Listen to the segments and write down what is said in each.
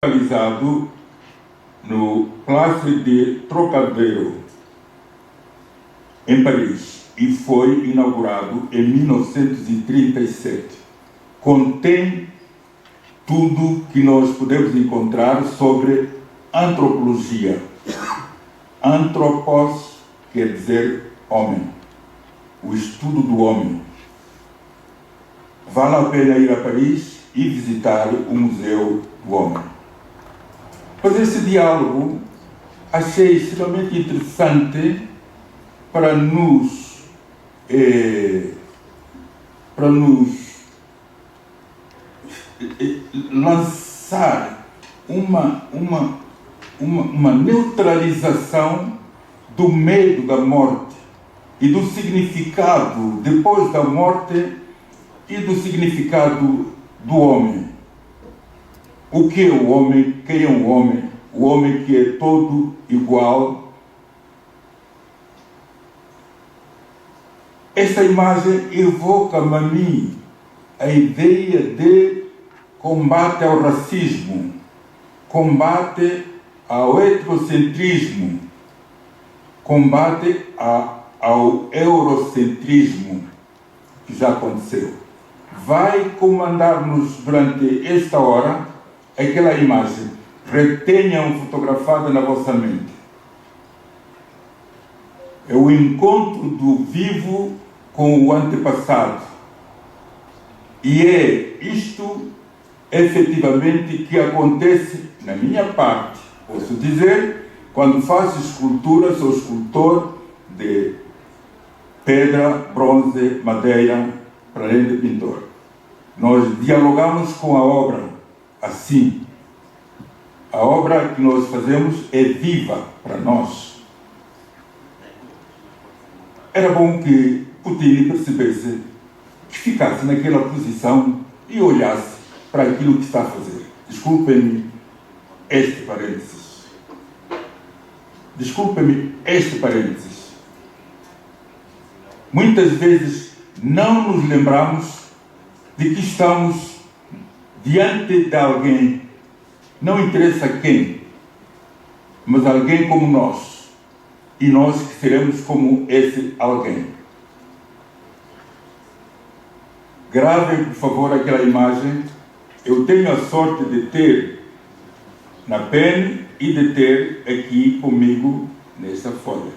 Realizado no Place de Trocadero, em Paris, e foi inaugurado em 1937. Contém tudo que nós podemos encontrar sobre antropologia. Anthropos quer dizer homem, o estudo do homem. Vale a pena ir a Paris e visitar o Museu do Homem. Mas esse diálogo achei extremamente interessante para nos lançar uma neutralização do medo da morte e do significado depois da morte e do significado do homem. O que é o homem? Quem é o homem? O homem que é todo igual. Esta imagem evoca-me a mim a ideia de combate ao racismo, combate ao heterocentrismo, combate ao eurocentrismo, que já aconteceu. Vai comandar-nos durante esta hora aquela imagem. Retenham fotografada na vossa mente. É o encontro do vivo com o antepassado. E é isto, efetivamente, que acontece na minha parte. Posso dizer, quando faço escultura, sou escultor de pedra, bronze, madeira, para além de pintor. Nós dialogamos com a obra assim. A obra que nós fazemos é viva para nós. Era bom que Putin percebesse, que ficasse naquela posição e olhasse para aquilo que está a fazer. Desculpem-me este parênteses. Desculpem-me este parênteses. Muitas vezes não nos lembramos de que estamos diante de alguém, não interessa quem, mas alguém como nós, e nós que seremos como esse alguém. Gravem, por favor, aquela imagem. Eu tenho a sorte de ter na pele e de ter aqui comigo nesta folha.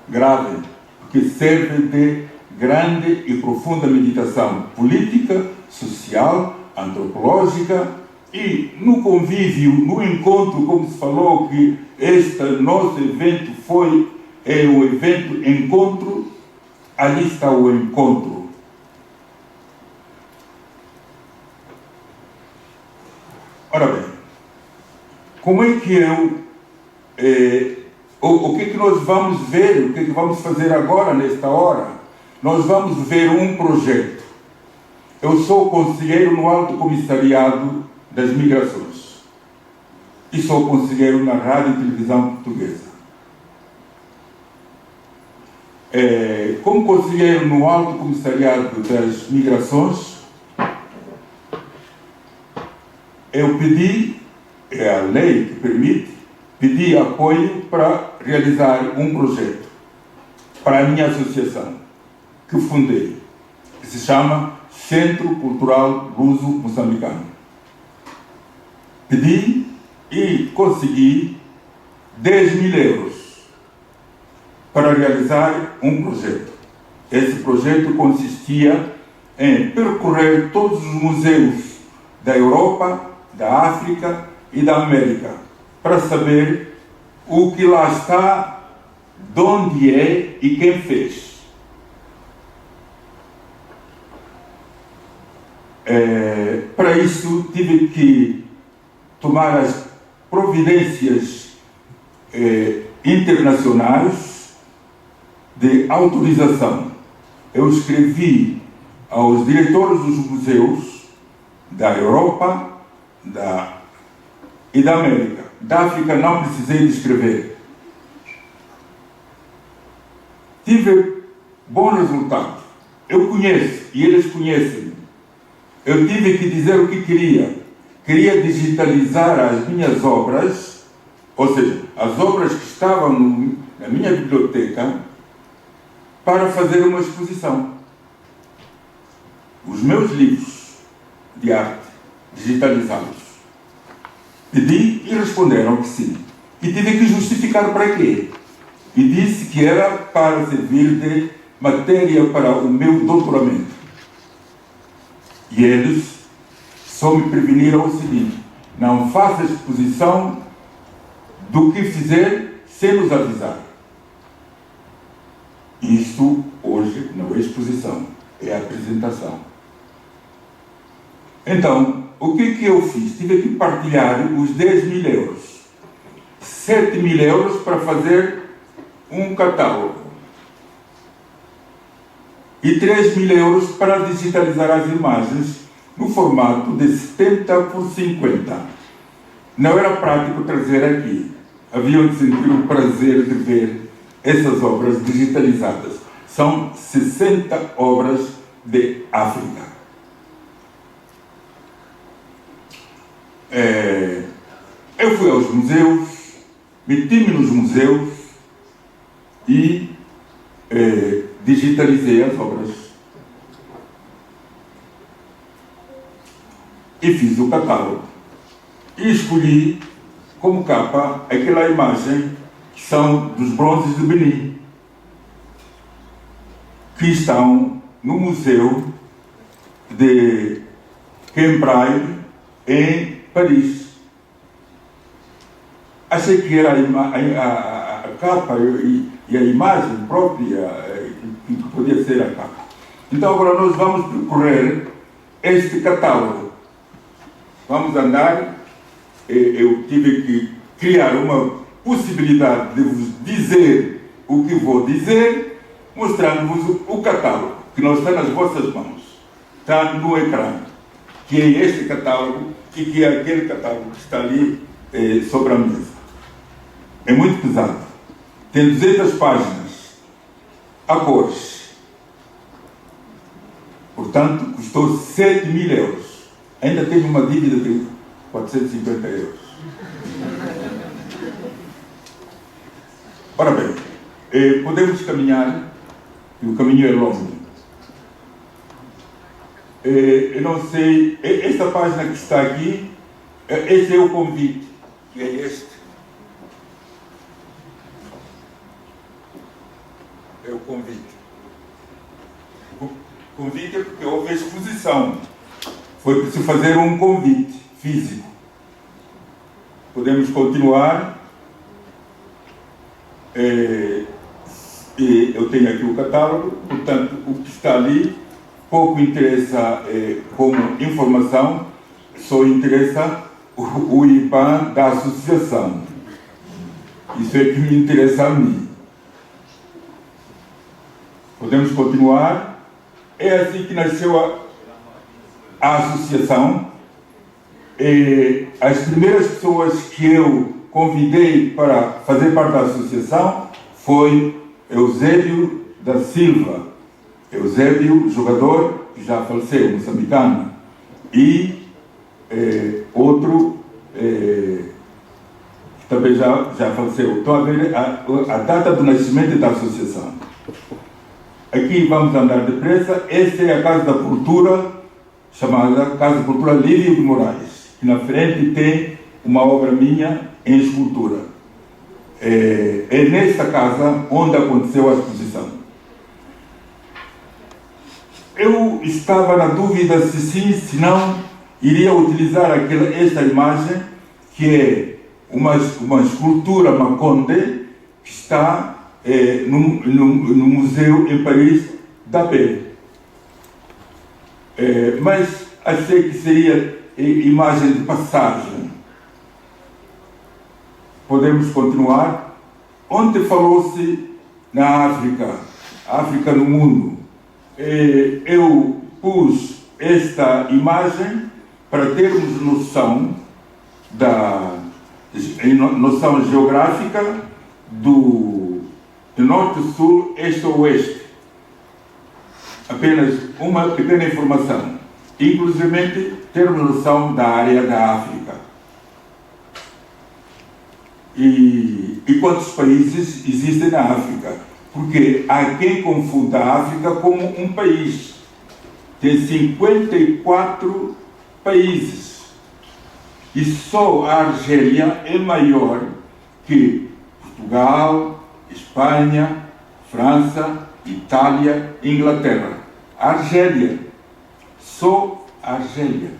Gravem, porque serve de grande e profunda meditação política, social, antropológica e no convívio, no encontro, como se falou que este nosso evento é o evento encontro, ali está o encontro. Ora bem, como é que o que é que nós vamos ver, o que é que vamos fazer agora, nesta hora? Nós vamos ver um projeto. Eu sou conselheiro no Alto Comissariado das Migrações e sou conselheiro na Rádio e Televisão Portuguesa. Como conselheiro no Alto Comissariado das Migrações, eu pedi, é a lei que permite, pedi apoio para realizar um projeto para a minha associação, que fundei, que se chama Centro Cultural Luso-Moçambicano. Pedi e consegui 10.000 euros para realizar um projeto. Esse projeto consistia em percorrer todos os museus da Europa, da África e da América, para saber o que lá está, de onde é e quem fez. Para isso tive que tomar as providências internacionais de autorização. Eu escrevi aos diretores dos museus da Europa e da América. Da África não precisei de escrever. Tive bom resultado. Eu conheço e eles conhecem. Eu tive que dizer o que queria. queria digitalizar as minhas obras, ou seja, as obras que estavam na minha biblioteca, para fazer uma exposição. Os meus livros de arte, digitalizados. Pedi e responderam que sim. E tive que justificar para quê. E disse que era para servir de matéria para o meu doutoramento. E eles só me preveniram o seguinte: não faça exposição do que fizer sem nos avisar. Isto hoje não é exposição, é apresentação. Então, o que eu fiz? Tive que partilhar os 10.000 euros. 7.000 euros para fazer um catálogo. E 3.000 euros para digitalizar as imagens no formato de 70 por 50. Não era prático trazer aqui. Haviam de sentir o prazer de ver essas obras digitalizadas. São 60 obras de África. Eu fui aos museus, meti-me nos museus e digitalizei as obras. E fiz o catálogo. E escolhi como capa aquela imagem que são dos bronzes de Benin, que estão no Museu de Cambrai, em Paris. Achei que era a capa e a imagem própria que podia ser a capa. Então agora nós vamos percorrer este catálogo. Vamos andar. Eu tive que criar uma possibilidade de vos dizer o que vou dizer, mostrando-vos o catálogo, que não está nas vossas mãos. Está no ecrã, que é este catálogo e que é aquele catálogo que está ali sobre a mesa. É muito pesado. Tem 200 páginas, a cores. Portanto, custou 7.000 euros. Ainda tenho uma dívida de 450 euros. Ora bem, podemos caminhar, e o caminho é longo. Eu não sei, esta página que está aqui, este é o convite, que é este. É o convite. O convite é porque houve exposição. Foi preciso fazer um convite físico. Podemos continuar. Eu tenho aqui o catálogo, portanto, o que está ali pouco interessa como informação, só interessa o IBAN da associação. Isso é que me interessa a mim. Podemos continuar. É assim que nasceu a associação. As primeiras pessoas que eu convidei para fazer parte da associação foi Eusébio da Silva. Eusébio, jogador que já faleceu, moçambicano, e outro que também já faleceu. Estão a ver a data do nascimento da associação. Aqui vamos andar depressa. Esta é a Casa da Cultura, chamada Casa da Cultura Lívio de Moraes, que na frente tem uma obra minha em escultura. É nesta casa onde aconteceu a exposição. Eu estava na dúvida se sim, se não, iria utilizar esta imagem, que é uma escultura Maconde, que está no museu em Paris, d'Abbé. Mas achei que seria imagem de passagem. Podemos continuar. Ontem falou-se na África no mundo. Eu pus esta imagem para termos noção noção geográfica do norte, sul, este ou oeste. Apenas uma pequena informação. Inclusive, termos noção da área da África. E quantos países existem na África? Porque há quem confunda a África como um país. Tem 54 países. E só a Argélia é maior que Portugal, Espanha, França, Itália e Inglaterra. A Argélia. Só a Argélia.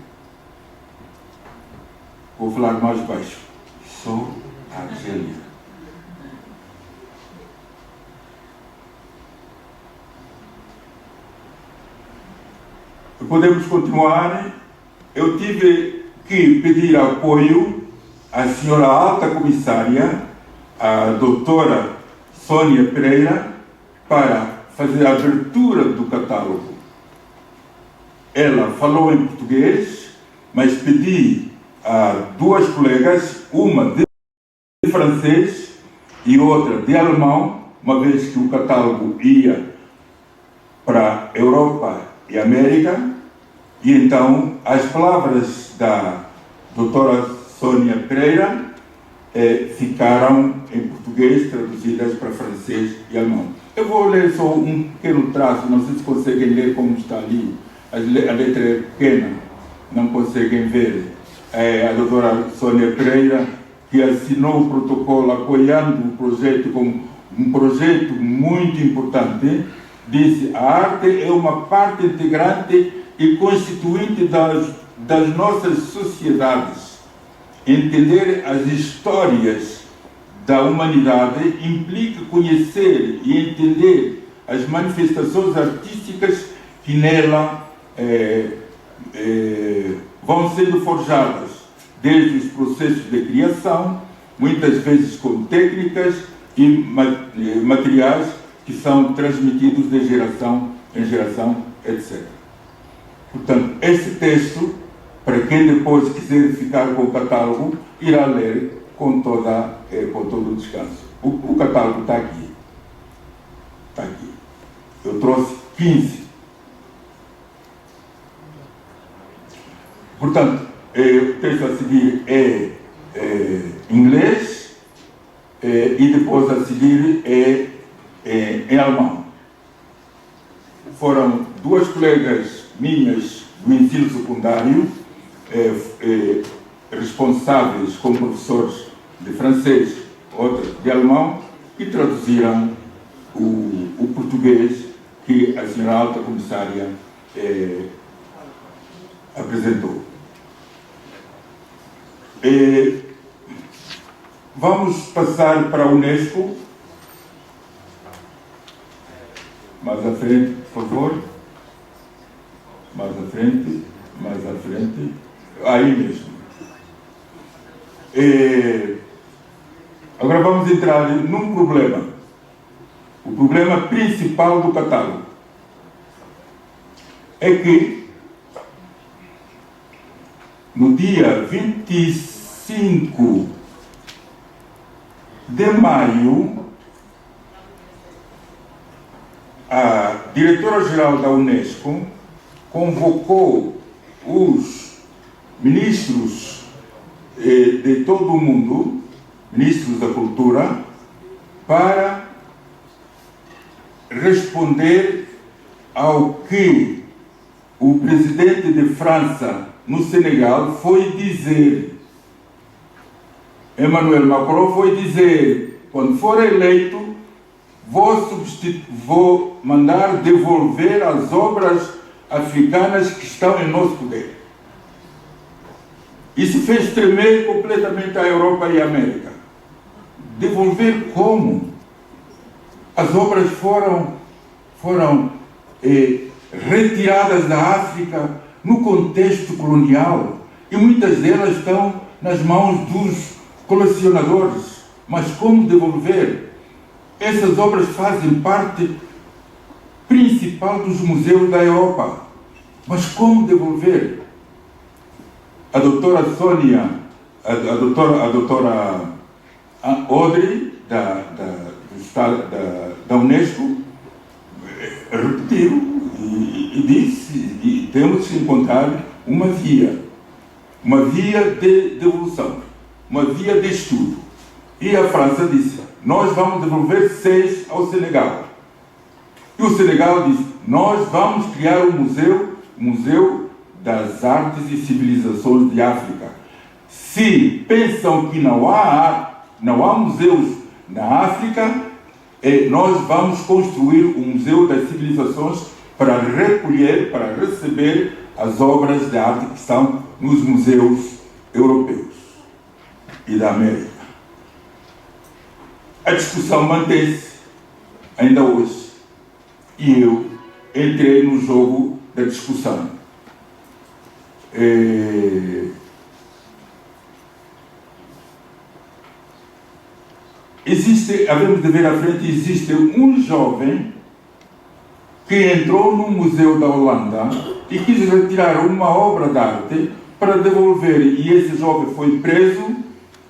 Vou falar mais baixo. Só a Argélia. Podemos continuar. Eu tive que pedir apoio à senhora alta comissária, a doutora Sônia Pereira, para fazer a abertura do catálogo. Ela falou em português, mas pedi a duas colegas, uma de francês e outra de alemão, uma vez que o catálogo ia para a Europa e América, e então as palavras da doutora Sônia Pereira ficaram em português, traduzidas para francês e alemão. Eu vou ler só um pequeno traço, não sei se conseguem ler como está ali, a letra é pequena, não conseguem ver. A doutora Sônia Pereira, que assinou o protocolo apoiando o projeto como um projeto muito importante, disse: a arte é uma parte integrante e constituinte das nossas sociedades. Entender as histórias da humanidade implica conhecer e entender as manifestações artísticas que nela vão sendo forjadas, desde os processos de criação, muitas vezes com técnicas e materiais que são transmitidos de geração em geração, etc. Portanto, este texto, para quem depois quiser ficar com o catálogo, irá ler com todo o descanso. O catálogo está aqui. Está aqui. Eu trouxe 15. Portanto, o texto a seguir é inglês e depois a seguir é em alemão. Foram duas colegas minhas do ensino secundário, responsáveis como professores de francês, outras de alemão, que traduziram o português que a senhora alta comissária apresentou. Vamos passar para a Unesco. Mais à frente, por favor. Mais à frente, mais à frente. Aí mesmo. Agora vamos entrar num problema. O problema principal do catálogo é que no dia 25 de maio, a diretora-geral da Unesco convocou os ministros de todo o mundo, ministros da cultura, para responder ao que o presidente de França no Senegal foi dizer. Emmanuel Macron foi dizer: quando for eleito, vou mandar devolver as obras africanas que estão em nosso poder. Isso fez tremer completamente a Europa e a América. Devolver como? As obras foram retiradas da África no contexto colonial e muitas delas estão nas mãos dos colecionadores. Mas como devolver? Essas obras fazem parte principal dos museus da Europa. Mas como devolver? A doutora Sônia, a doutora Audrey, da Unesco, repetiu e disse: e temos que encontrar uma via de devolução, uma via de estudo. E a França disse, nós vamos devolver 6 ao Senegal. E o Senegal disse, nós vamos criar um museu das artes e civilizações de África. Se pensam que não há museus na África, nós vamos construir um museu das civilizações para recolher, para receber as obras de arte que estão nos museus europeus e da América. A discussão mantém-se ainda hoje. E eu entrei no jogo da discussão. Havemos de ver à frente, existe um jovem que entrou no Museu da Holanda e quis retirar uma obra de arte para devolver, e esse jovem foi preso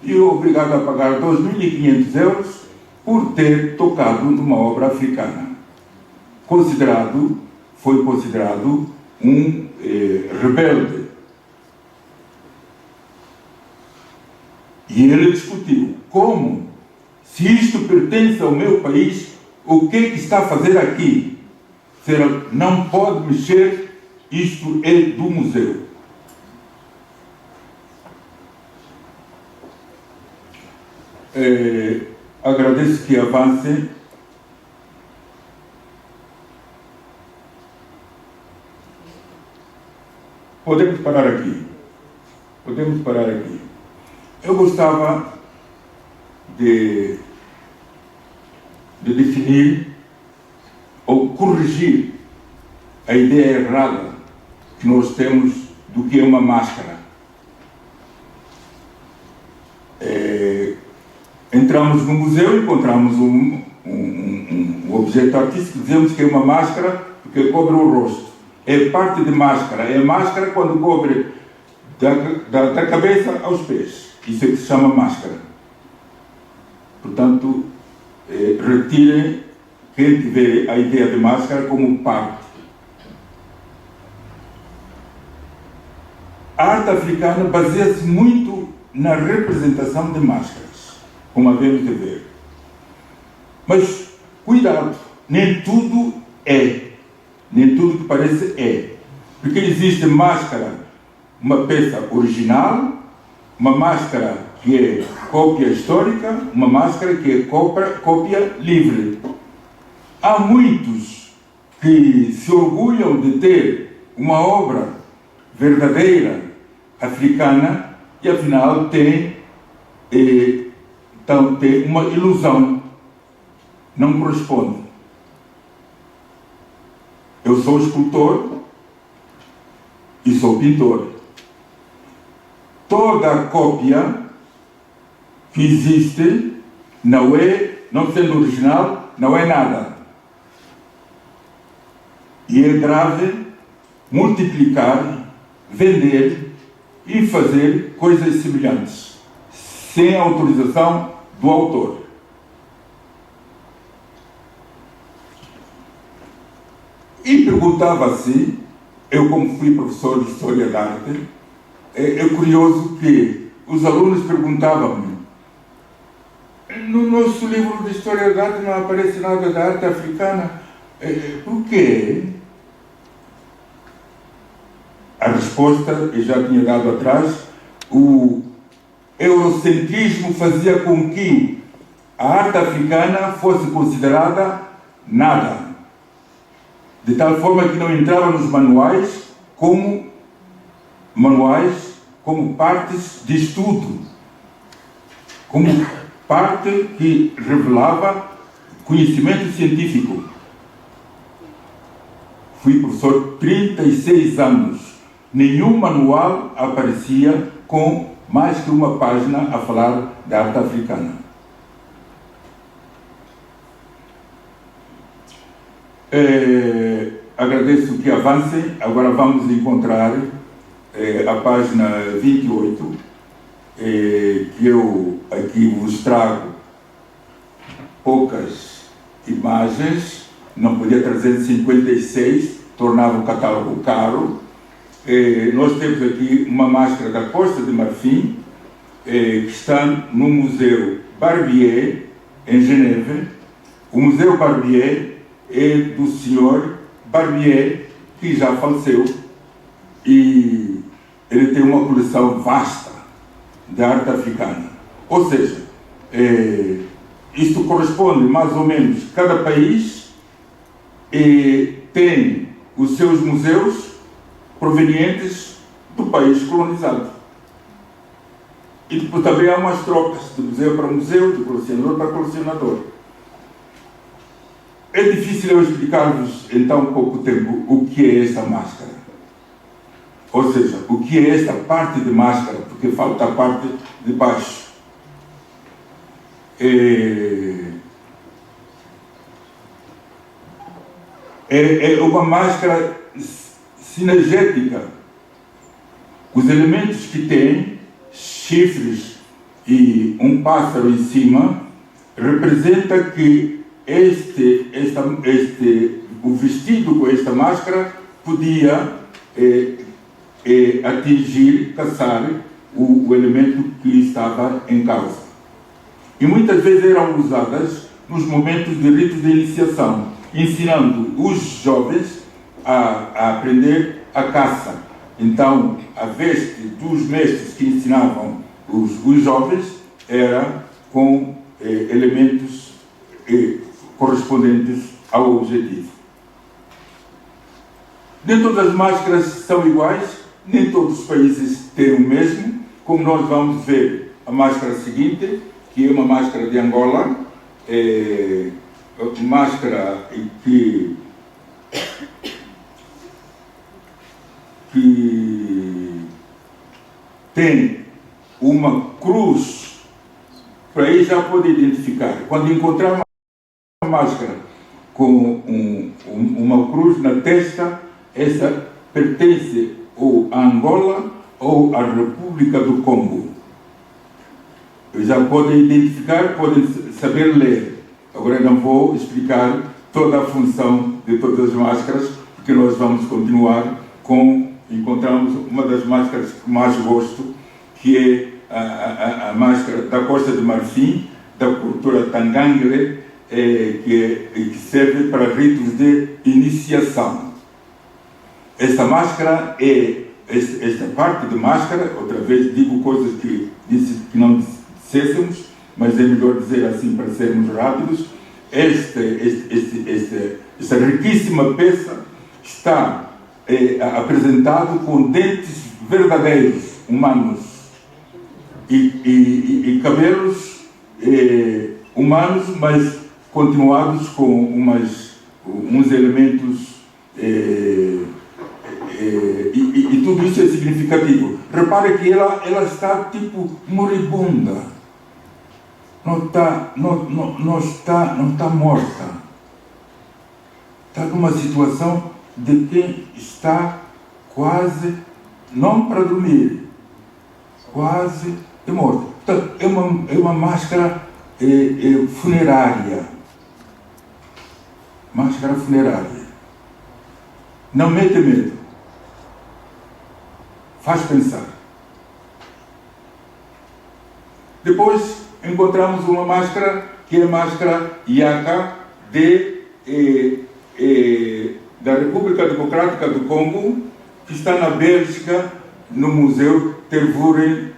e obrigado a pagar 2.500 euros por ter tocado numa obra africana. Foi considerado um rebelde. E ele discutiu como, se isto pertence ao meu país, o que está a fazer aqui? Não pode mexer, isto é do museu. Agradeço que avance. Podemos parar aqui. Eu gostava de definir ou corrigir a ideia errada que nós temos do que é uma máscara. Entramos no museu, encontramos um objeto artístico, dizemos que é uma máscara porque cobre o rosto. É parte de máscara. É máscara quando cobre da cabeça aos pés. Isso é que se chama máscara. Portanto, retirem quem tiver a ideia de máscara como parte. A arte africana baseia-se muito na representação de máscaras, como havemos de ver. Mas, cuidado, nem tudo que parece é. Porque existe máscara, uma peça original, uma máscara que é cópia histórica, uma máscara que é cópia livre. Há muitos que se orgulham de ter uma obra verdadeira africana e afinal tem uma ilusão. Não corresponde. Eu sou escultor e sou pintor. Toda a cópia que existe não sendo original, não é nada. E é grave multiplicar, vender e fazer coisas semelhantes, sem autorização do autor. E perguntava-se, eu como fui professor de História da Arte, é curioso que os alunos perguntavam-me, no nosso livro de História da Arte não aparece nada da arte africana, por quê? A resposta eu já tinha dado atrás. O eurocentrismo fazia com que a arte africana fosse considerada nada, de tal forma que não entrava nos manuais como partes de estudo, como parte que revelava conhecimento científico. Fui professor 36 anos. Nenhum manual aparecia com mais que uma página a falar da arte africana. Agradeço que avancem. Agora vamos encontrar a página 28, que eu aqui vos trago poucas imagens. Não podia trazer 56, tornava o catálogo caro. nós temos aqui uma máscara da Costa de Marfim, que está no Museu Barbier, em Geneve. O Museu Barbier é do senhor Barbier, que já faleceu, e ele tem uma coleção vasta de arte africana. Ou seja, isto corresponde mais ou menos, cada país tem os seus museus provenientes do país colonizado. E depois também há umas trocas de museu para museu, de colecionador para colecionador. É difícil eu explicar-vos em tão pouco tempo o que é esta máscara. Ou seja, o que é esta parte de máscara, porque falta a parte de baixo. É uma máscara sinergética. Os elementos que tem, chifres e um pássaro em cima, representa que o vestido com esta máscara podia atingir, caçar o elemento que estava em causa. E muitas vezes eram usadas nos momentos de ritos de iniciação, ensinando os jovens a aprender a caça. Então, a veste dos mestres que ensinavam os jovens era com elementos correspondentes ao objetivo. Nem todas as máscaras são iguais, nem todos os países têm o mesmo, como nós vamos ver a máscara seguinte, que é uma máscara de Angola, máscara que tem uma cruz, para aí já pode identificar. Quando encontrar uma máscara com uma cruz na testa, essa pertence ou a Angola ou à República do Congo. Já podem identificar, podem saber ler. Agora não vou explicar toda a função de todas as máscaras, porque nós vamos continuar encontramos uma das máscaras que mais gosto, que é a máscara da Costa de Marfim, da cultura Tangangle, que serve para ritos de iniciação. Esta máscara esta parte de máscara, outra vez digo coisas que disse que não dissessemos, mas é melhor dizer assim para sermos rápidos. Esta riquíssima peça está apresentado com dentes verdadeiros, humanos, e cabelos humanos, mas continuados com uns elementos, e tudo isso é significativo. Repare que ela está tipo moribunda, não está morta, está numa situação de quem está quase, não para dormir, quase de morte. Portanto, é uma máscara funerária. Máscara funerária. Não mete medo. Faz pensar. Depois encontramos uma máscara que é a máscara Yaka da República Democrática do Congo, que está na Bélgica, no Museu Tervuren,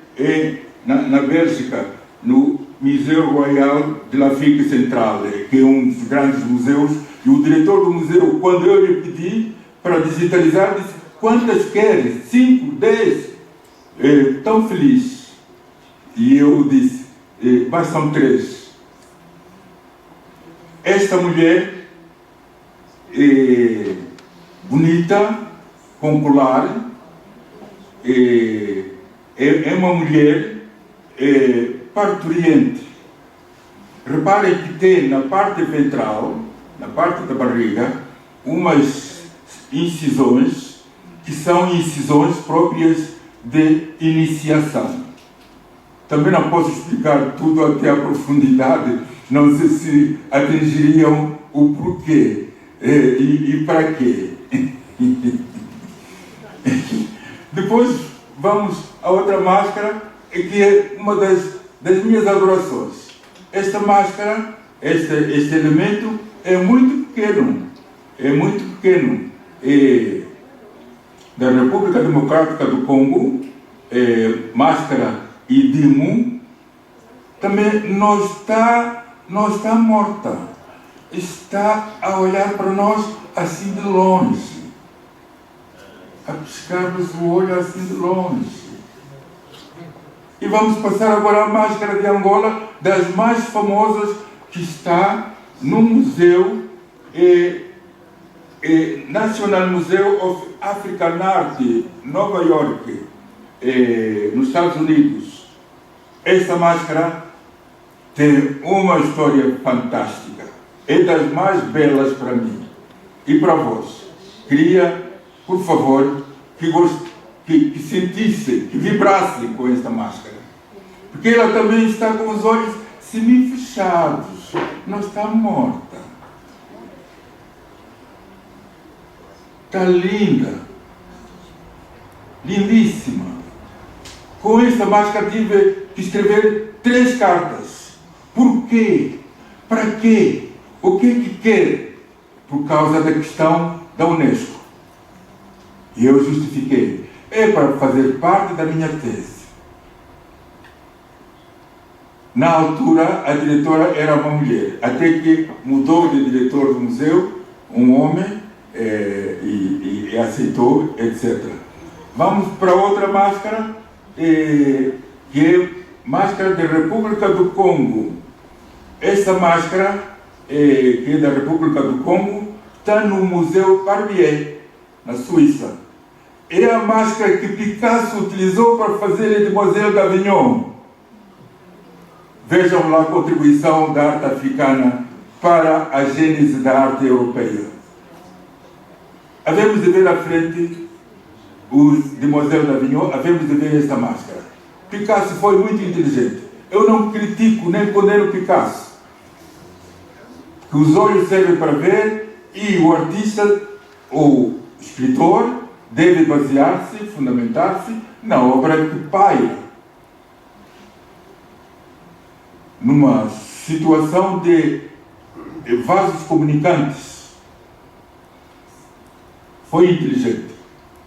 na Bélgica, no Museu Royal de l'Afrique Centrale, que é um dos grandes museus. E o diretor do museu, quando eu lhe pedi para digitalizar, disse: quantas querem? 5, 10? Tão feliz. E eu disse: bastam 3. Esta mulher bonita, com colar, é uma mulher parturiente. Reparem que tem na parte ventral, na parte da barriga, umas incisões que são incisões próprias de iniciação. Também não posso explicar tudo até a profundidade, não sei se atingiriam o porquê e para quê. Depois vamos a outra máscara, que é uma das minhas adorações. Esta máscara, este elemento é muito pequeno. É muito pequeno. É da República Democrática do Congo, máscara Idimu, também não está morta. Está a olhar para nós assim de longe. A piscar-nos o olho assim de longe. E vamos passar agora à máscara de Angola, das mais famosas, que está no Museu National Museum of African Art, Nova York, nos Estados Unidos. Essa máscara tem uma história fantástica. É das mais belas para mim e para vós. Queria, por favor, que sentissem, que vibrassem com esta máscara. Porque ela também está com os olhos semi-fechados. Não está morta. Está linda. Lindíssima. Com esta máscara tive que escrever 3 cartas. Por quê? Para quê? O que é que quer? Por causa da questão da Unesco. E eu justifiquei. É para fazer parte da minha tese. Na altura, a diretora era uma mulher. Até que mudou de diretor do museu, um homem, e aceitou, etc. Vamos para outra máscara, que é máscara da República do Congo. Essa máscara, que é da República do Congo, está no Museu Barbier, na Suíça. É a máscara que Picasso utilizou para fazer a Demoiselle d'Avignon. Vejam lá a contribuição da arte africana para a gênese da arte europeia. Havemos de ver à frente os Demoiselle d'Avignon, havemos de ver esta máscara. Picasso foi muito inteligente. Eu não critico nem condeno Picasso. Que os olhos servem para ver e o artista, ou escritor, deve basear-se, fundamentar-se na obra que paira. Numa situação de vasos comunicantes. Foi inteligente.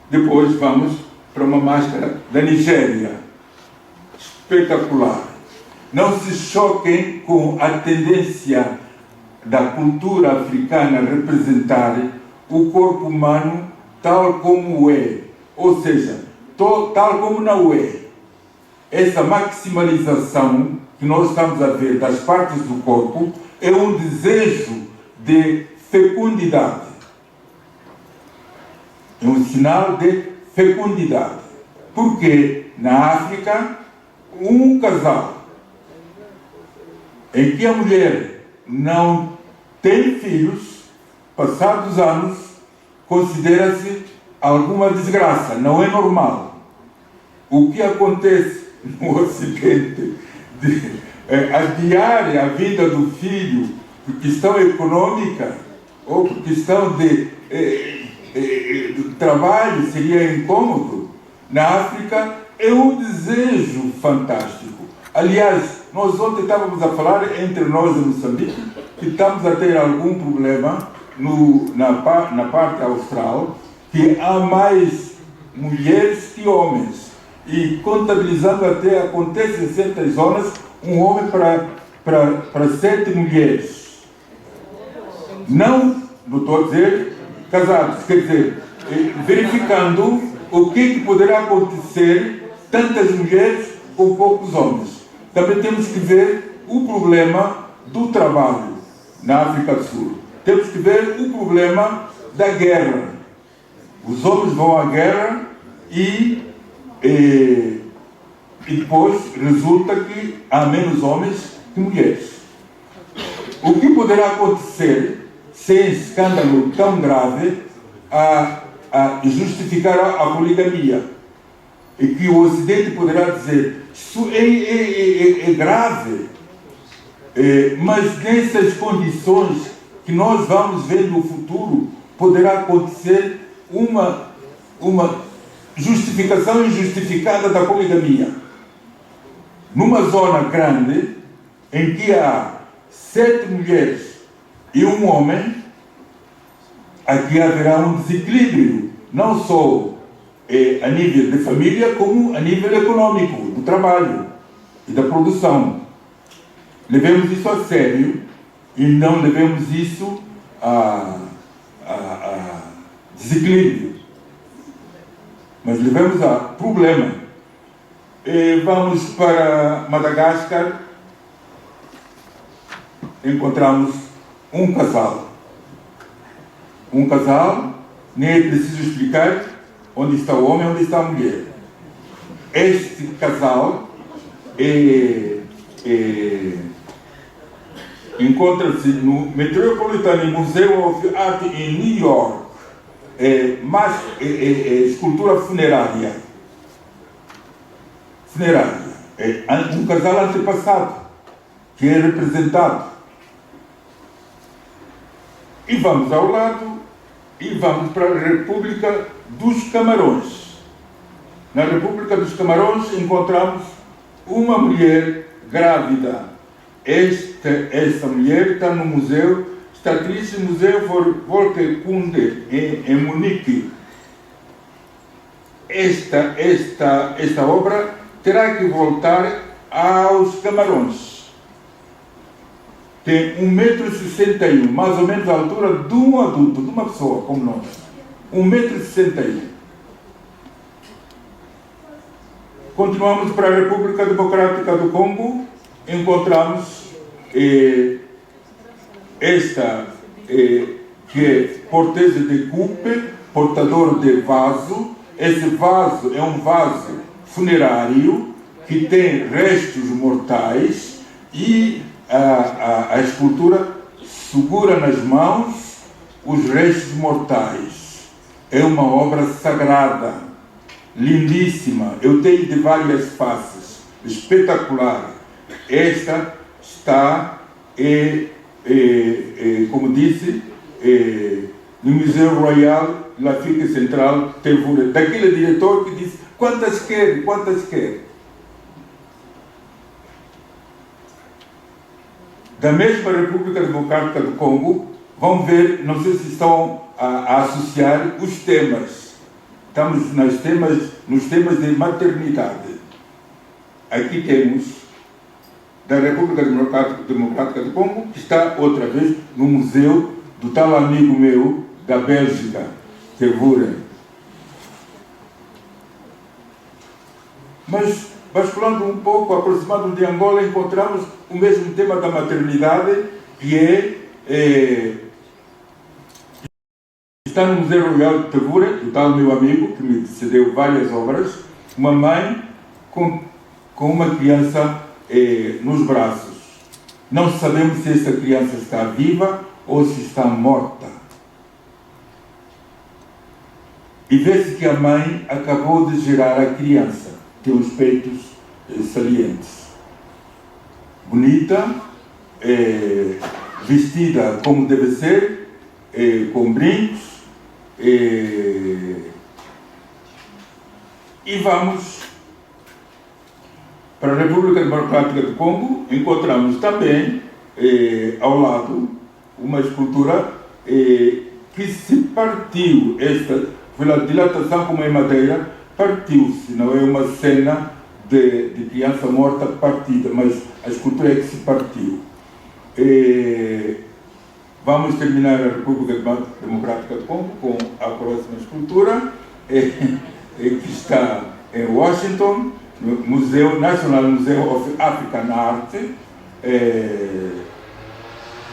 Depois vamos para uma máscara da Nigéria. Espetacular. Não se choquem com a tendência da cultura africana representar o corpo humano tal como é. Ou seja, tal como não é. Essa maximalização que nós estamos a ver das partes do corpo é um desejo de fecundidade. É um sinal de fecundidade. Porque na África, um casal em que a mulher não tem filhos, passados anos, considera-se alguma desgraça, não é normal. O que acontece no Ocidente de adiar a vida do filho por questão econômica ou por questão de trabalho seria incômodo. Na África é um desejo fantástico. Aliás, nós ontem estávamos a falar entre nós em Moçambique que estamos a ter algum problema na parte austral, que há mais mulheres que homens. E contabilizando até, acontece em certas zonas, um homem para 7 mulheres. Não estou a dizer casados, quer dizer, verificando o que poderá acontecer tantas mulheres com poucos homens. Também temos que ver o problema do trabalho na África do Sul. Temos que ver o problema da guerra. Os homens vão à guerra e depois resulta que há menos homens que mulheres. O que poderá acontecer sem escândalo tão grave a justificar a poligamia? E que o Ocidente poderá dizer isso é grave, mas nessas condições que nós vamos ver no futuro poderá acontecer uma justificação injustificada da poligamia. Numa zona grande, em que há 7 mulheres e um homem, aqui haverá um desequilíbrio, não só a nível de família, como a nível econômico, do trabalho e da produção. Levemos isso a sério e não levemos isso a desequilíbrio, mas levemos a problema. Vamos para Madagascar, encontramos um casal. Um casal, nem é preciso explicar onde está o homem e onde está a mulher. Este casal encontra-se no Metropolitan Museum of Art em New York, escultura funerária. Um casal antepassado que é representado. E vamos ao lado e vamos para a República dos Camarões. Na República dos Camarões encontramos uma mulher grávida. Esta mulher está no museu, está triste no Museu Volkerkunde, em Munique. Esta obra terá que voltar aos Camarões. Tem 1,61 m, mais ou menos a altura de um adulto, de uma pessoa como nós. 1,61 m. Continuamos para a República Democrática do Congo. Encontramos esta que é porteza de coupe, portador de vaso. Esse vaso é um vaso funerário que tem restos mortais e a escultura segura nas mãos os restos mortais. É uma obra sagrada, lindíssima. Eu tenho de várias faces, espetacular. Esta está, como disse, no Museu Royal l'Afrique Central, Tervura, daquele diretor que disse: quantas quer, quantas quer. Da mesma República Democrática do Congo, vão ver, não sei se estão a associar os temas. Estamos nos temas de maternidade. Aqui temos da República Democrática do Congo, que está outra vez no museu do tal amigo meu da Bélgica, Tervura. Mas, basculando um pouco, aproximado de Angola, encontramos o mesmo tema da maternidade, que está no Museu Royal de Tervura, do tal meu amigo, que me cedeu várias obras, uma mãe com uma criança nos braços. Não sabemos se essa criança está viva ou se está morta. E vê-se que a mãe acabou de gerar a criança. Tem os peitos salientes. Bonita, vestida como deve ser, com brincos. E vamos para a República Democrática do Congo. Encontramos também, ao lado, uma escultura que se partiu. Esta, pela dilatação como é madeira, partiu-se. Não é uma cena de criança morta partida, mas a escultura é que se partiu. Vamos terminar a República Democrática do Congo com a próxima escultura, que está em Washington, no Museu National Museum of African Art.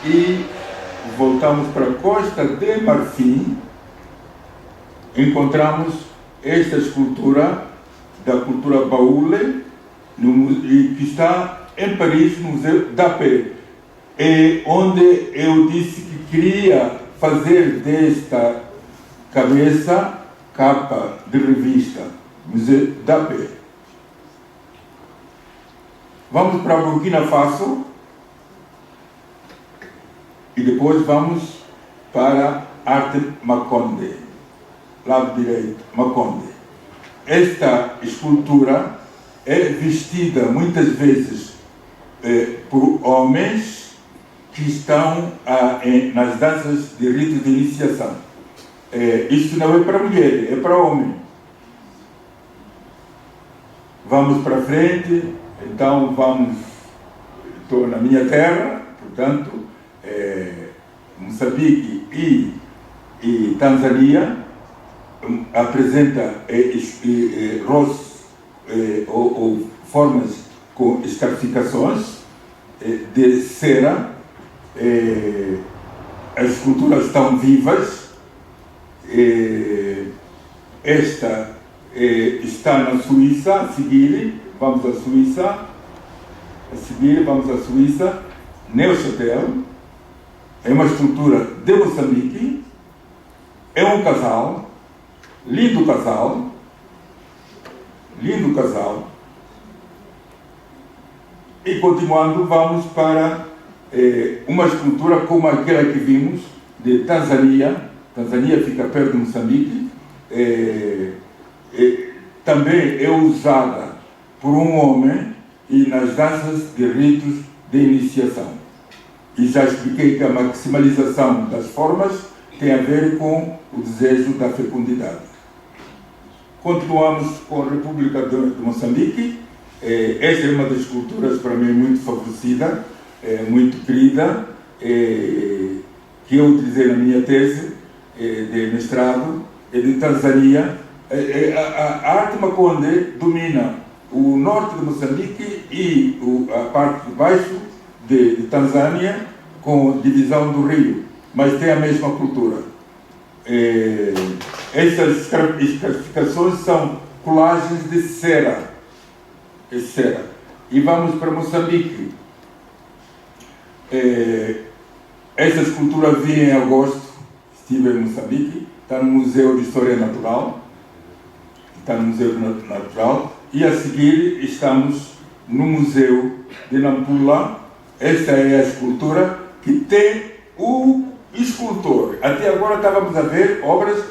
E voltamos para a Costa de Marfim. Encontramos esta escultura da cultura baúle, que está em Paris, no Museu d'Appé, onde eu disse que queria fazer desta cabeça capa de revista, Museu d'Appé. Vamos para Burkina Faso e depois vamos para Arte Makonde, lado direito, Makonde. esta escultura é vestida muitas vezes por homens que estão nas danças de ritos de iniciação. Isto não é para mulher, é para homem. Vamos para frente, então estou na minha terra, portanto, Moçambique e Tanzânia apresenta rostos ou formas com escarificações de cera. As esculturas estão vivas. Esta está na Suíça. A seguir vamos à Suíça. Neuchâtel. É uma escultura de Moçambique. É um casal, lindo casal. E continuando, vamos para uma escultura como aquela que vimos de Tanzânia. Tanzânia fica perto de Moçambique. Também é usada por um homem e nas danças de ritos de iniciação. E já expliquei que a maximalização das formas tem a ver com o desejo da fecundidade. Continuamos com a República de Moçambique. Esta é uma das esculturas para mim muito favorecida, muito querida, que eu utilizei na minha tese de mestrado, de Tanzânia. A arte Makonde domina o norte de Moçambique e a parte de baixo de Tanzânia, com divisão do rio, mas tem a mesma cultura. Essas escarificações são colagens de cera. E vamos para Moçambique. Essa escultura vi em agosto, estive em Moçambique, está no Museu de História Natural. E a seguir estamos no Museu de Nampula. Esta é a escultura que tem o escultor. Até agora estávamos a ver obras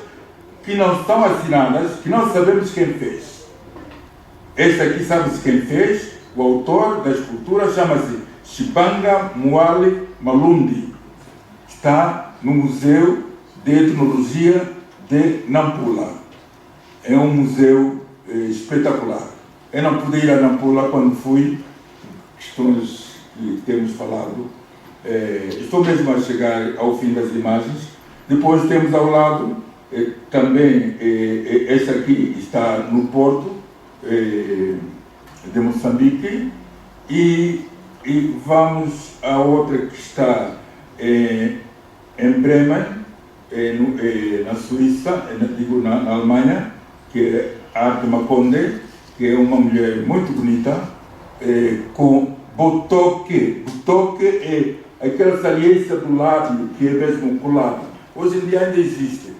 que não estão assinadas, que não sabemos quem fez. Esta aqui sabe-se quem fez. O autor da escultura chama-se Shibanga Mwale Malundi. Está no Museu de Etnologia de Nampula. É um museu espetacular. Eu não pude ir a Nampula quando fui, questões que temos falado. Estou mesmo a chegar ao fim das imagens. Depois temos ao lado também, esta aqui está no porto de Moçambique, e vamos a outra que está em Bremen, na Suíça, na Alemanha, que é a arte Makonde, que é uma mulher muito bonita, com botoque. Botoque é aquela saliência do lábio, que é mesmo colado. Hoje em dia ainda existe.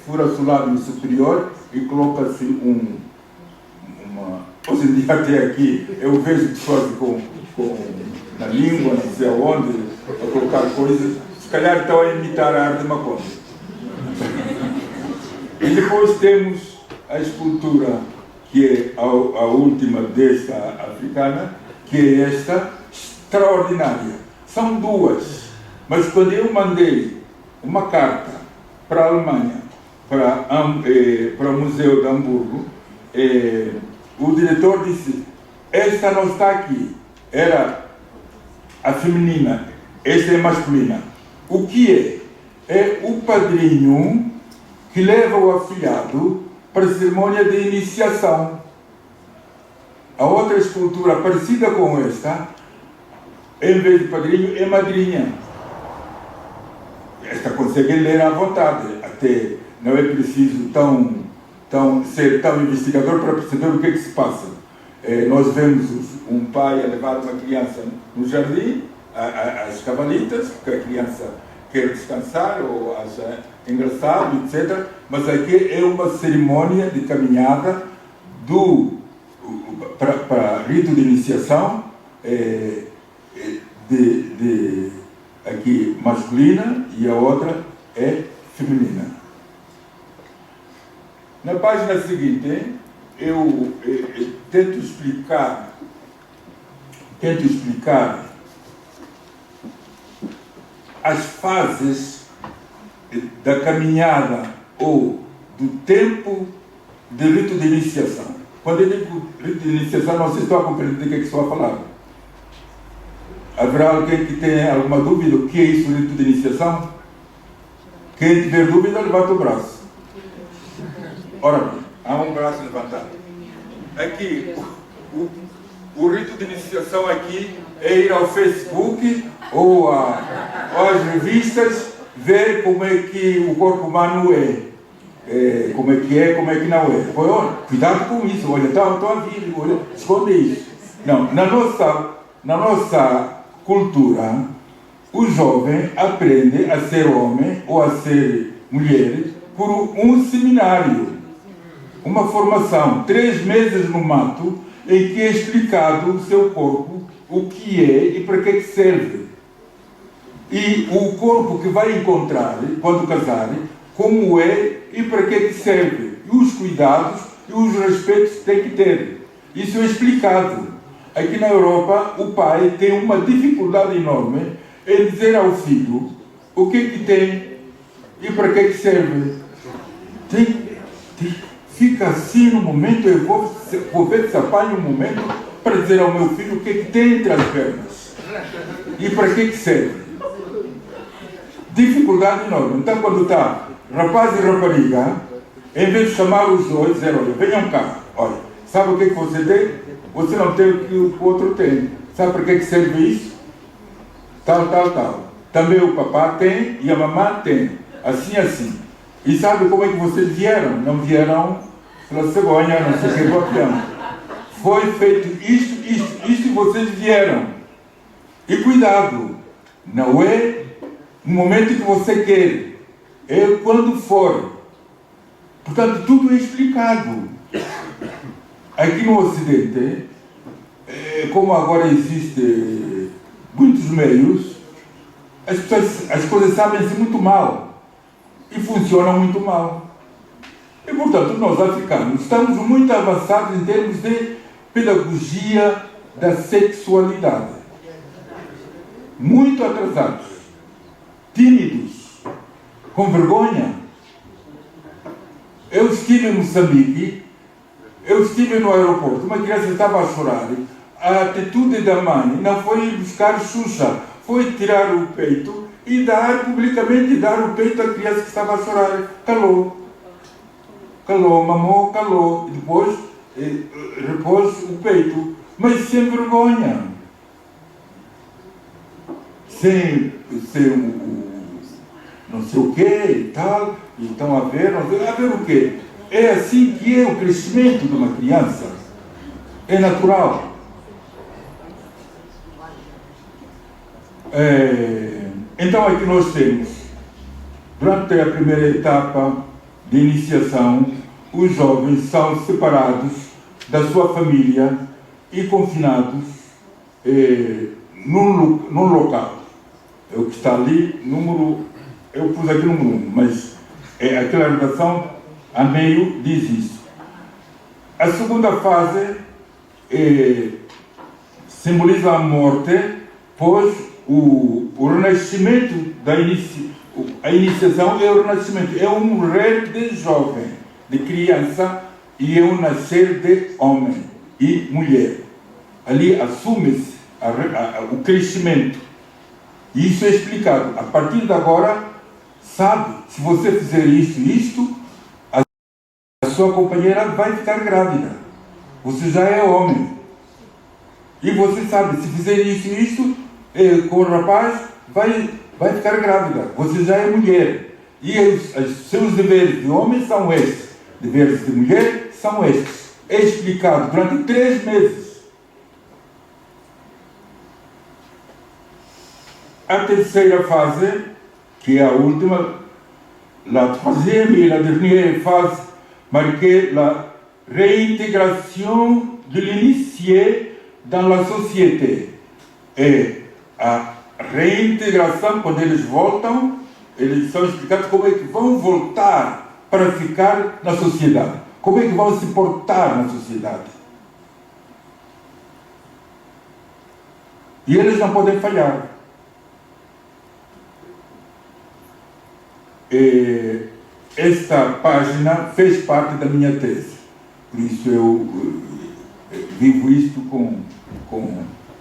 Fura-se o lábio superior e coloca-se hoje em dia até aqui, eu vejo pessoas na língua, não sei aonde, a colocar coisas, se calhar estão a imitar a arte Makonde. E depois temos a escultura, que é a última desta africana, que é esta, extraordinária. São duas, mas quando eu mandei uma carta para a Alemanha, para o Museu de Hamburgo, o diretor disse: esta não está aqui, era a feminina, esta é masculina. O que é? É o padrinho que leva o afilhado para a cerimônia de iniciação. A outra escultura parecida com esta, em vez de padrinho, é madrinha. Esta consegue ler à vontade, até não é preciso ser tão investigador para perceber o que é que se passa. Nós vemos um pai a levar uma criança no jardim, as cavalitas, porque a criança quer descansar ou acha engraçado, etc. Mas aqui é uma cerimônia de caminhada para rito de iniciação, aqui masculina, e a outra é feminina. Na página seguinte, eu tento explicar as fases da caminhada ou do tempo de rito de iniciação. Quando eu digo rito de iniciação, não sei se estou a compreender o que é que estou a falar. Haverá alguém que tenha alguma dúvida o que é isso, rito de iniciação? Quem tiver dúvida, levanta o braço. Ora bem, há um braço levantado. Aqui, o rito de iniciação aqui é ir ao Facebook ou às revistas, ver como é que o corpo humano como é que não é. Olha, cuidado com isso, olha, estou a vir, olha, esconde isso. Não, na nossa cultura, o jovem aprende a ser homem ou a ser mulher por um seminário, uma formação, 3 meses no mato, em que é explicado o seu corpo, o que é e para que serve. E o corpo que vai encontrar, quando casar, como é e para que serve. E os cuidados e os respeitos que tem que ter. Isso é explicado. Aqui na Europa, o pai tem uma dificuldade enorme em dizer ao filho o que é que tem e para que serve. Fica assim no momento, eu vou ver se apanho um momento para dizer ao meu filho o que é que tem entre as pernas e para que serve. Dificuldade enorme. Então, quando está rapaz e rapariga, em vez de chamar os dois, dizer, olha, venham cá, olha, sabe o que é que você tem? Você não tem o que o outro tem. Sabe para que serve isso? Tal. Também o papá tem e a mamãe tem. Assim. E sabe como é que vocês vieram? Não vieram pela cegonha, não sei o que, guapião. Foi feito isto e vocês vieram. E cuidado, não é no momento que você quer, é quando for. Portanto, tudo é explicado. Aqui no Ocidente, como agora existem muitos meios, as coisas sabem-se muito mal e funcionam muito mal. E, portanto, nós africanos estamos muito avançados em termos de pedagogia da sexualidade. Muito atrasados, tímidos, com vergonha. Eu estive em Moçambique, eu estive no aeroporto, uma criança estava a chorar. A atitude da mãe não foi ir buscar Xuxa, foi tirar o peito e publicamente dar o peito à criança que estava a chorar. Calou, mamou, calou. E depois repôs o peito, mas sem vergonha. Sem não sei o quê e tal. Então, a ver o quê? É assim que é o crescimento de uma criança. É natural. Então, aqui nós temos, durante a primeira etapa de iniciação, os jovens são separados da sua família e confinados num local. É o que está ali, eu pus aqui número 1, mas aquela redação a meio diz isso. A segunda fase simboliza a morte, pois o renascimento a iniciação é o renascimento, é um morrer de jovem, de criança, e é um nascer de homem e mulher. Ali assume-se o crescimento. E isso é explicado. A partir de agora, sabe, se você fizer isto, a sua companheira vai ficar grávida. Você já é homem. E você sabe, se fizer isto, com o rapaz, vai ficar grávida. Você já é mulher. E os seus deveres de homem são estes. Deveres de mulher são estes. É explicado durante 3 meses. A terceira fase, que é a última, la troisième et la dernière phase, marquée la réintégration de l'initié dans la société. É a reintegração, quando eles voltam, eles são explicados como é que vão voltar para ficar na sociedade. Como é que vão se portar na sociedade? E eles não podem falhar. Esta página fez parte da minha tese. Por isso eu vivo isto com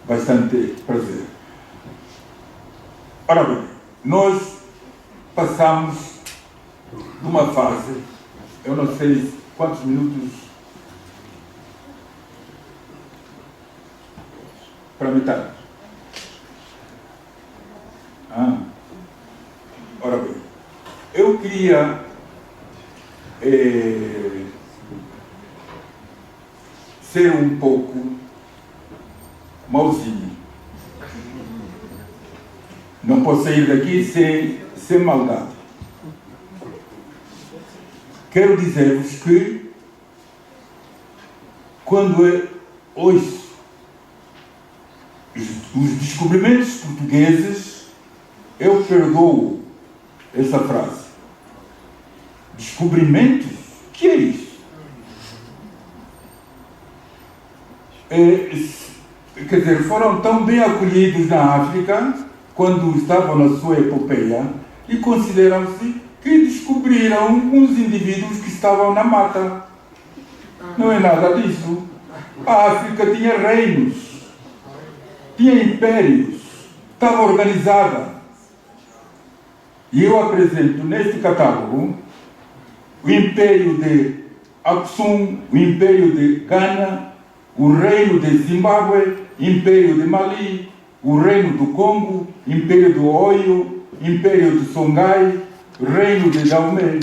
bastante prazer. Ora bem, nós passamos numa fase, eu não sei quantos minutos para metade. Ora bem, eu queria ser um pouco mauzinho. Não posso sair daqui sem maldade. Quero dizer-vos que, quando eu ouço os descobrimentos portugueses, eu perdoo essa frase. Descobrimentos? O que é isso? Quer dizer, foram tão bem acolhidos na África, quando estavam na sua epopeia, e consideram-se que descobriram uns indivíduos que estavam na mata. Não é nada disso. A África tinha reinos, tinha impérios, estava organizada. E eu apresento neste catálogo o Império de Aksum, o Império de Ghana, o Reino de Zimbábue, Império de Mali, o Reino do Congo, Império do Oio, Império de Songhai, Reino de Dahomey.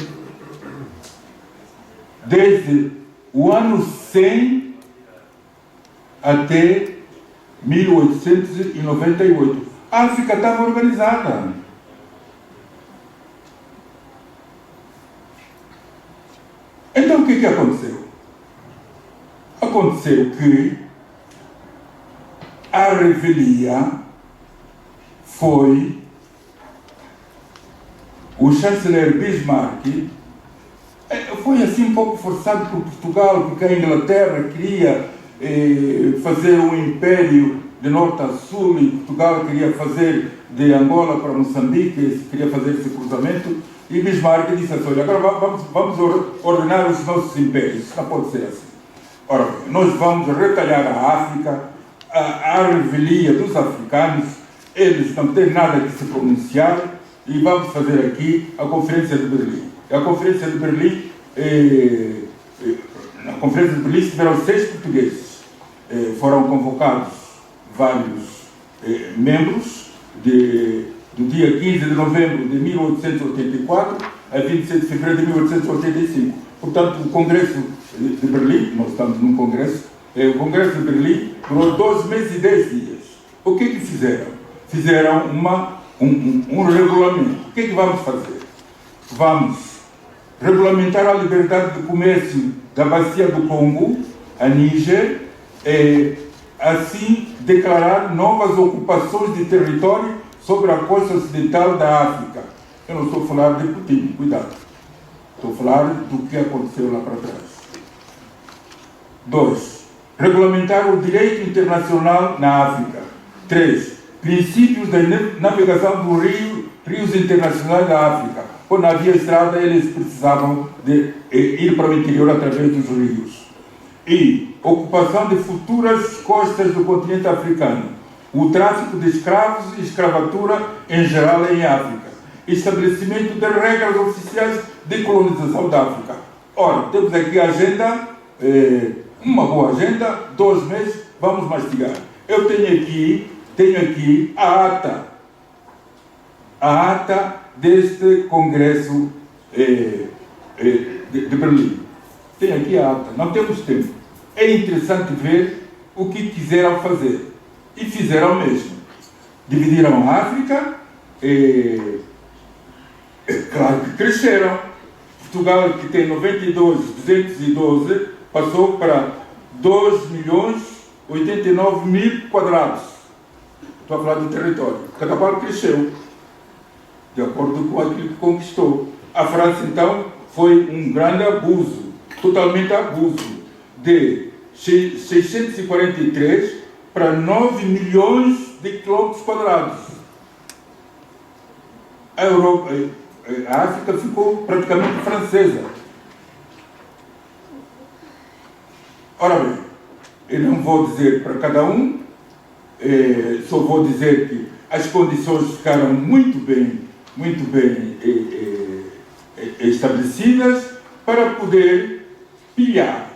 Desde o ano 100 até 1898. A África estava organizada. Então o que aconteceu? Aconteceu que a revelia foi o chanceler Bismarck. Foi assim um pouco forçado por Portugal, porque a Inglaterra queria fazer um império de norte a sul e Portugal queria fazer de Angola para Moçambique, queria fazer esse cruzamento, e Bismarck disse assim: olha, agora vamos ordenar os nossos impérios. Isso não pode ser assim. Ora, nós vamos retalhar a África, a revelia dos africanos, eles não têm nada que se pronunciar, e vamos fazer aqui a Conferência de Berlim. A Conferência de Berlim, na Conferência de Berlim tiveram 6 portugueses. Foram convocados vários membros do dia 15 de novembro de 1884 a 26 de fevereiro de 1885. Portanto, o Congresso de Berlim, nós estamos num congresso, o Congresso de Berlim durou 12 meses e 10 dias. O que fizeram? Fizeram um regulamento. O que vamos fazer? Vamos regulamentar a liberdade de comércio da bacia do Congo, a Níger, assim declarar novas ocupações de território sobre a costa ocidental da África. Eu não estou a falar de Putin, cuidado. Estou a falar do que aconteceu lá para trás. 2. Regulamentar o direito internacional na África. 3. Princípios da navegação dos rios internacionais da África. Quando havia estrada, eles precisavam de ir para o interior através dos rios. E ocupação de futuras costas do continente africano. O tráfico de escravos e escravatura em geral em África. Estabelecimento de regras oficiais de colonização da África. Ora, temos aqui a agenda, uma boa agenda, 2 meses, vamos mastigar. Eu tenho aqui a ata deste Congresso de Berlim. Tenho aqui a ata, não temos tempo. É interessante ver o que quiseram fazer. E fizeram mesmo. Dividiram a África, claro que cresceram. Portugal, que tem 92.212, passou para 2.089.000 quadrados. Estou a falar do território. Cada qual cresceu, de acordo com aquilo que conquistou. A França, então, foi um grande abuso, totalmente abuso, de 643 para 9 milhões de quilômetros quadrados. A África ficou praticamente francesa. Ora bem, eu não vou dizer para cada um, só vou dizer que as condições ficaram muito bem estabelecidas para poder pilhar.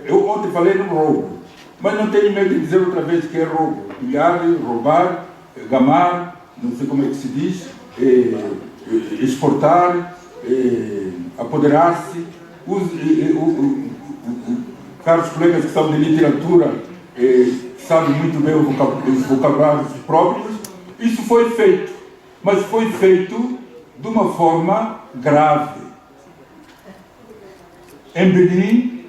Eu ontem falei no roubo, mas não tenho medo de dizer outra vez que é roubo. Pilhar, roubar, gamar, não sei como é que se diz, exportar, apoderar-se. Caros colegas que são de literatura, sabem muito bem os vocabulários próprios. Isso foi feito, mas foi feito de uma forma grave. Em Benin,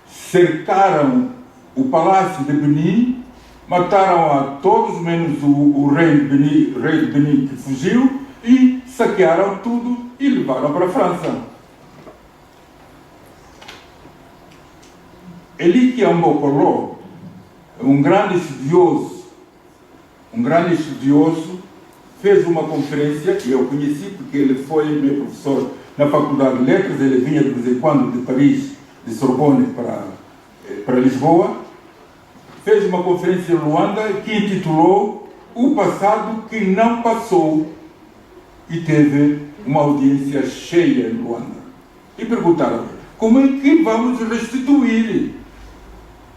cercaram o palácio de Benin, mataram a todos, menos o rei de Benin que fugiu, e saquearam tudo e levaram para a França. Elie Kiambokoló, um grande estudioso, fez uma conferência que eu conheci porque ele foi meu professor na Faculdade de Letras. Ele vinha de vez em quando de Paris, de Sorbonne para Lisboa. Fez uma conferência em Luanda que intitulou O Passado que Não Passou, e teve uma audiência cheia em Luanda. E perguntaram: como é que vamos restituir?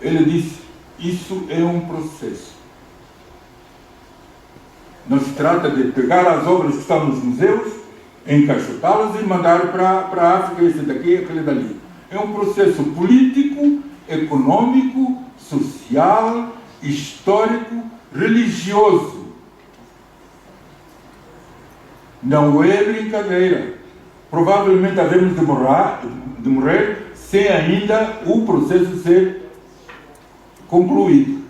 Ele disse: isso é um processo. Não se trata de pegar as obras que estão nos museus, encaixotá-las e mandar para a África, esse daqui, aquele dali. É um processo político, econômico, social, histórico, religioso. Não é brincadeira. Provavelmente havemos de morrer sem ainda o processo ser concluído.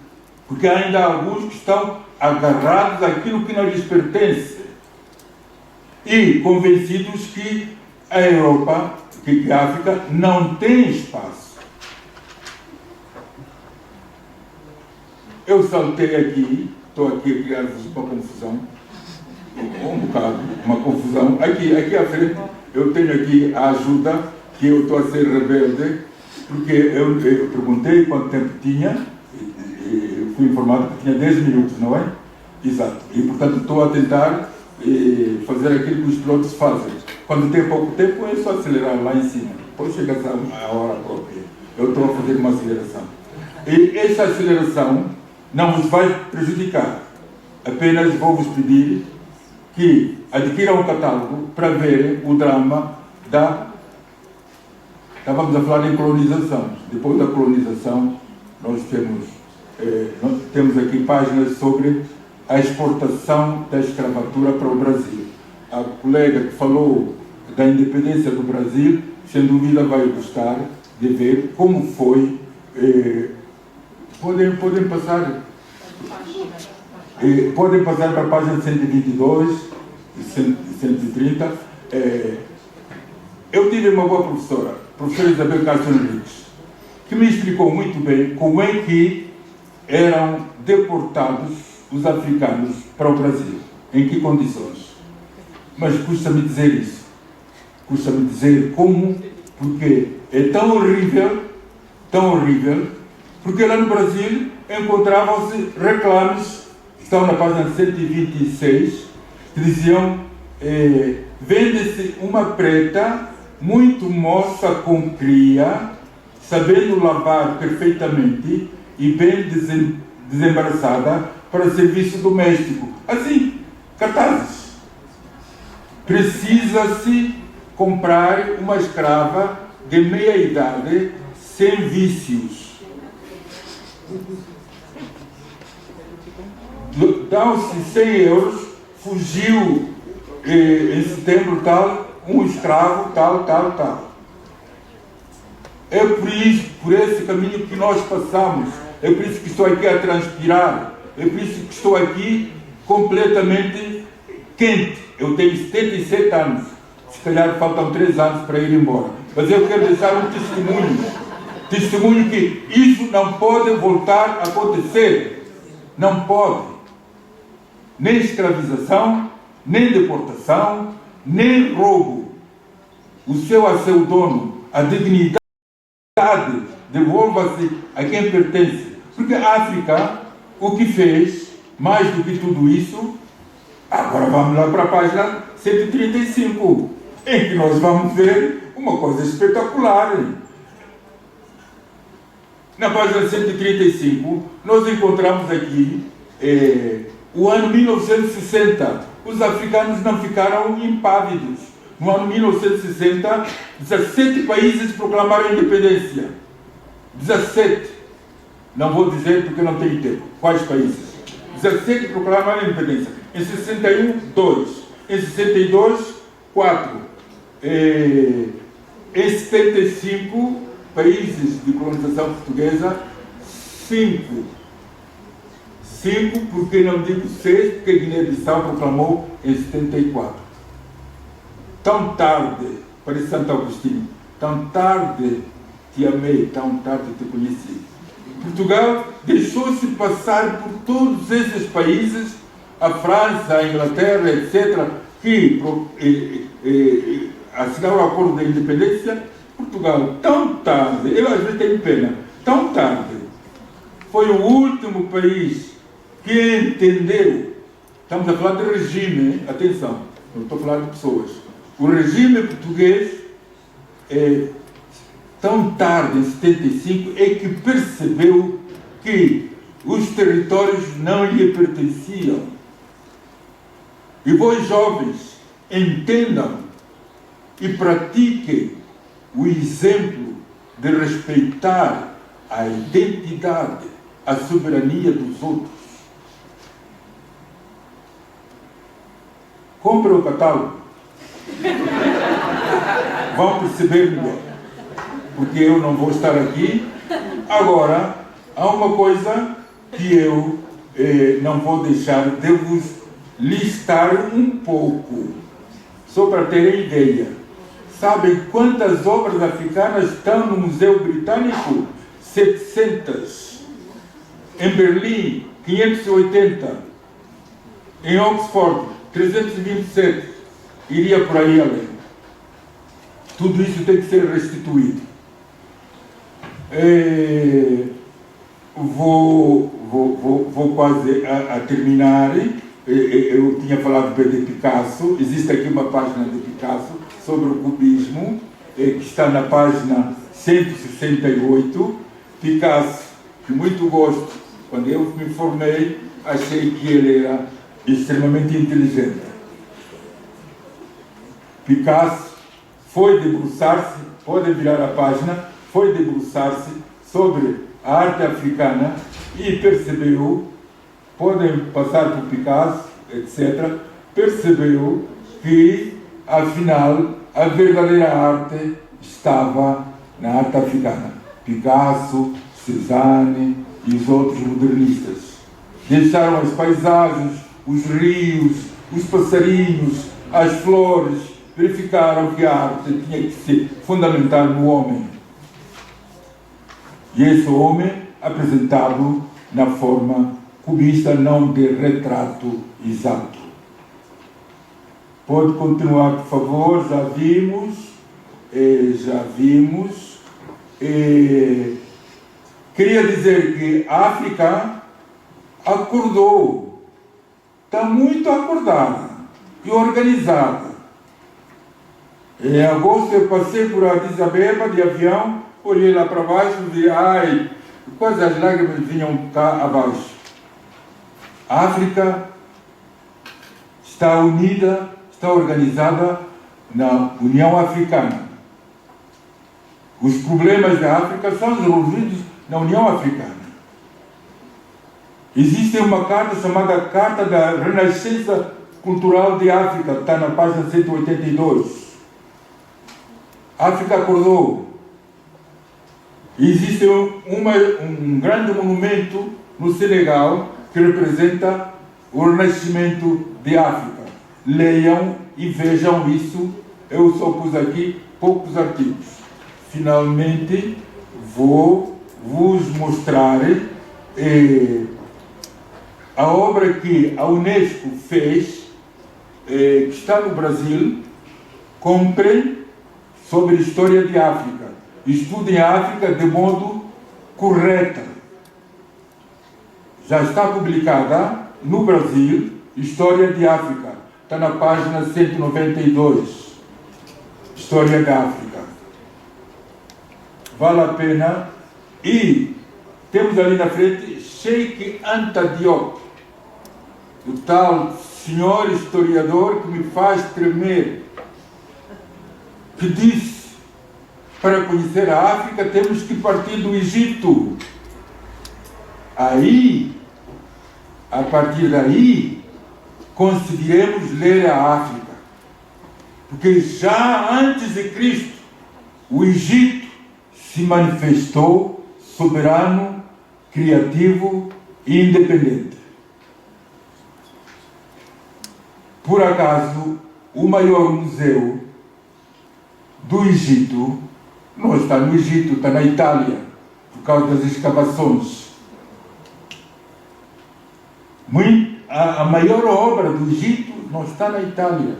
Porque ainda há alguns que estão agarrados àquilo que não lhes pertence e convencidos que a Europa, que a África não tem espaço. Eu saltei aqui, estou aqui a criar-vos uma confusão, uma confusão. Aqui à frente, eu tenho aqui a ajuda, que eu estou a ser rebelde, porque eu perguntei quanto tempo tinha, e fui informado que tinha 10 minutos, não é? Exato. E, portanto, estou a tentar fazer aquilo que os pilotos fazem. Quando tem pouco tempo, é só acelerar lá em cima. Depois chega a hora própria. Eu estou a fazer uma aceleração. E essa aceleração não vos vai prejudicar. Apenas vou-vos pedir que adquiram um catálogo para verem o drama Estávamos a falar em colonização. Depois da colonização, nós temos aqui páginas sobre a exportação da escravatura para o Brasil. A colega que falou da independência do Brasil, sem dúvida vai gostar de ver como foi. Podem passar para a página 122 e 130. Eu tive uma boa professora, a professora Isabel Castro Henriques, que me explicou muito bem como é que eram deportados os africanos para o Brasil, em que condições. Mas custa-me dizer isso. Custa-me dizer como, porque é tão horrível, porque lá no Brasil encontravam-se reclames, que estão na página 126, que diziam: vende-se uma preta muito moça com cria, sabendo lavar perfeitamente e bem desembaraçada para serviço doméstico. Assim, cartazes. Precisa-se comprar uma escrava de meia idade, sem vícios. Dão-se 100 euros, fugiu em setembro tal, um escravo tal. É por esse caminho que nós passamos. É por isso que estou aqui a transpirar. É por isso que estou aqui completamente quente. Eu tenho 77 anos. Se calhar faltam 3 anos para ir embora. Mas eu quero deixar um testemunho que isso não pode voltar a acontecer. Não pode. Nem escravização, nem deportação, nem roubo. O seu a seu dono, a dignidade devolva-se a quem pertence. Porque a África, o que fez, mais do que tudo isso, agora vamos lá para a página 135, em que nós vamos ver uma coisa espetacular. Na página 135, nós encontramos aqui o ano 1960. Os africanos não ficaram impávidos. No ano 1960, 17 países proclamaram a independência. 17. Não vou dizer porque não tenho tempo. Quais países? 17 proclamaram a independência. Em 61, 2. Em 62, 4. Em 75, países de colonização portuguesa, 5. 5, porque não digo 6, porque a Guiné-Bissau proclamou em 74. Tão tarde, parece Santo Agostinho, tão tarde te amei, tão tarde te conheci. Portugal deixou-se passar por todos esses países, a França, a Inglaterra, etc., que assinaram o acordo da independência. Portugal, tão tarde, eu às vezes tenho pena, tão tarde, foi o último país que entendeu. Estamos a falar de regime, hein? Atenção, não estou a falar de pessoas. O regime português, tão tarde, em 75, é que percebeu que os territórios não lhe pertenciam. E vós, jovens, entendam e pratiquem o exemplo de respeitar a identidade, a soberania dos outros. Comprem o catálogo. Vão perceber melhor. Porque eu não vou estar aqui. Agora, há uma coisa que eu não vou deixar de vos listar um pouco, só para terem ideia. Sabem quantas obras africanas estão no Museu Britânico? 700. Em Berlim, 580. Em Oxford, 327. Iria por aí além. Tudo isso tem que ser restituído. Vou quase a terminar. Eu tinha falado bem de Picasso. Existe aqui uma página de Picasso sobre o cubismo, que está na página 168. Picasso, que muito gosto. Quando eu me formei, achei que ele era extremamente inteligente. Picasso foi debruçar-se, podem virar a página, foi debruçar-se sobre a arte africana e percebeu, podem passar por Picasso, etc., percebeu que, afinal, a verdadeira arte estava na arte africana. Picasso, Cézanne e os outros modernistas deixaram as paisagens, os rios, os passarinhos, as flores, verificaram que a arte tinha que ser fundamental no homem. E esse homem apresentado na forma cubista, não de retrato exato. Pode continuar, por favor, já vimos. Queria dizer que a África acordou, está muito acordada e organizada. Em agosto eu passei por Addis Abeba de avião, olhei lá para baixo e vi, ai, quase as lágrimas vinham cá abaixo. A África está unida, está organizada na União Africana. Os problemas da África são resolvidos na União Africana. Existe uma carta chamada Carta da Renascença Cultural de África, está na página 182. A África acordou. Existe um grande monumento no Senegal que representa o renascimento de África. leiam e vejam isso. Eu só pus aqui poucos artigos. Finalmente, vou vos mostrar a obra que a Unesco fez, que está no Brasil. Comprem, sobre a história de África. Estudem a África de modo correto. Já está publicada no Brasil, História de África. Está na página 192. História da África. Vale a pena. E temos ali na frente Sheikh Anta Diop, o tal senhor historiador que me faz tremer, que disse: para conhecer a África temos que partir do Egito. Aí, a partir daí, conseguiremos ler a África. Porque já antes de Cristo, o Egito se manifestou soberano, criativo e independente. Por acaso, o maior museu do Egito não está no Egito, está na Itália, por causa das escavações. A maior obra do Egito não está na Itália,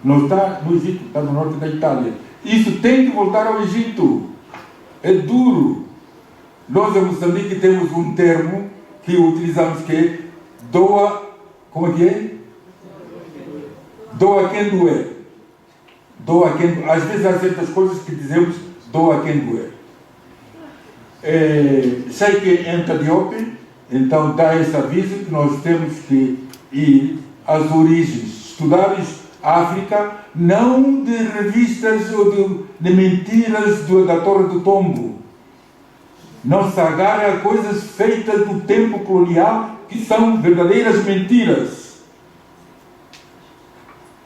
não está no Egito, está no norte da Itália. Isso tem que voltar ao Egito. É duro. Nós, em Moçambique, temos um termo que utilizamos, que é doa, como é que é? Doa quem doer. Doa quem, às vezes há certas coisas que dizemos doa quem doer. Sheikh Anta Diop, então, dá esse aviso que nós temos que ir às origens, estudar a África, não de revistas ou de mentiras da Torre do Tombo. Não se agarra a coisas feitas do tempo colonial, que são verdadeiras mentiras.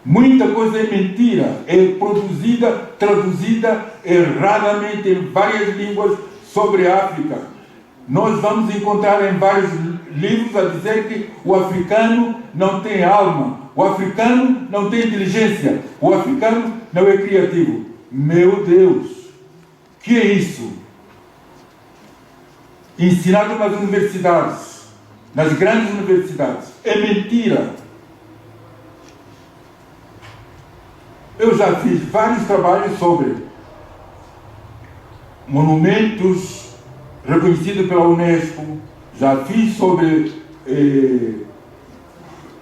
Muita coisa é mentira, é produzida, traduzida erradamente em várias línguas sobre a África. Nós vamos encontrar em vários livros a dizer que o africano não tem alma, o africano não tem inteligência, o africano não é criativo. Meu Deus, que é isso? Ensinado nas universidades, nas grandes universidades. É mentira. Eu já fiz vários trabalhos sobre monumentos reconhecido pela Unesco, já fiz sobre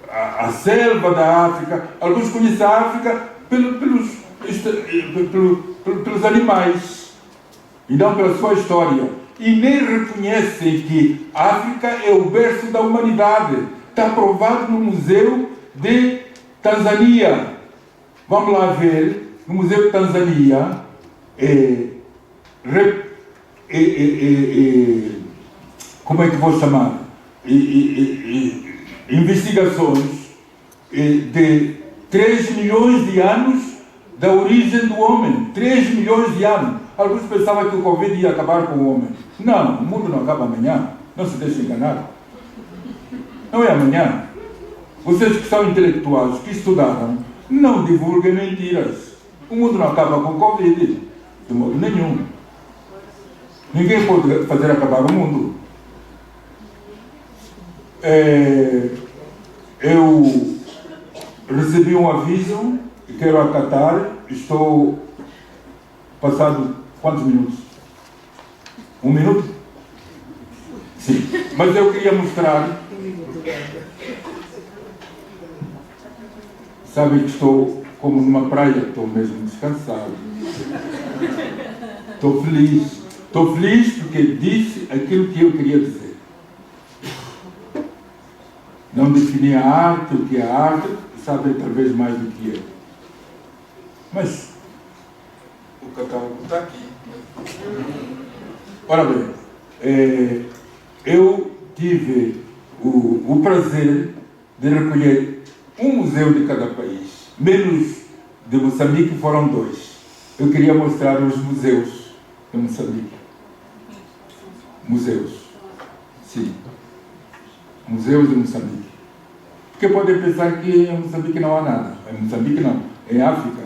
a selva da África. Alguns conhecem a África pelos animais e não pela sua história. E nem reconhecem que a África é o berço da humanidade. Está provado no Museu de Tanzânia. Vamos lá ver, no Museu de Tanzânia, como é que vou chamar? Investigações de 3 milhões de anos da origem do homem. 3 milhões de anos. Alguns pensavam que o Covid ia acabar com o homem. Não, o mundo não acaba amanhã. Não se deixe enganar. Não é amanhã. Vocês que são intelectuais, que estudaram, não divulguem mentiras. O mundo não acaba com o Covid, de modo nenhum. Ninguém pode fazer acabar o mundo. Eu recebi um aviso e quero acatar. Estou passado quantos minutos? 1 minuto? Sim. Mas eu queria mostrar. Sabe que estou como numa praia, estou mesmo descansado. Estou feliz. Estou feliz porque disse aquilo que eu queria dizer. Não defini a arte, o que é a arte, sabe talvez mais do que eu. Mas o catálogo está aqui. Ora bem, eu tive o prazer de recolher um museu de cada país. Menos de Moçambique foram 2. Eu queria mostrar os museus de Moçambique. Museus. Sim. Museus de Moçambique. Porque podem pensar que em Moçambique não há nada. Em Moçambique não, em África.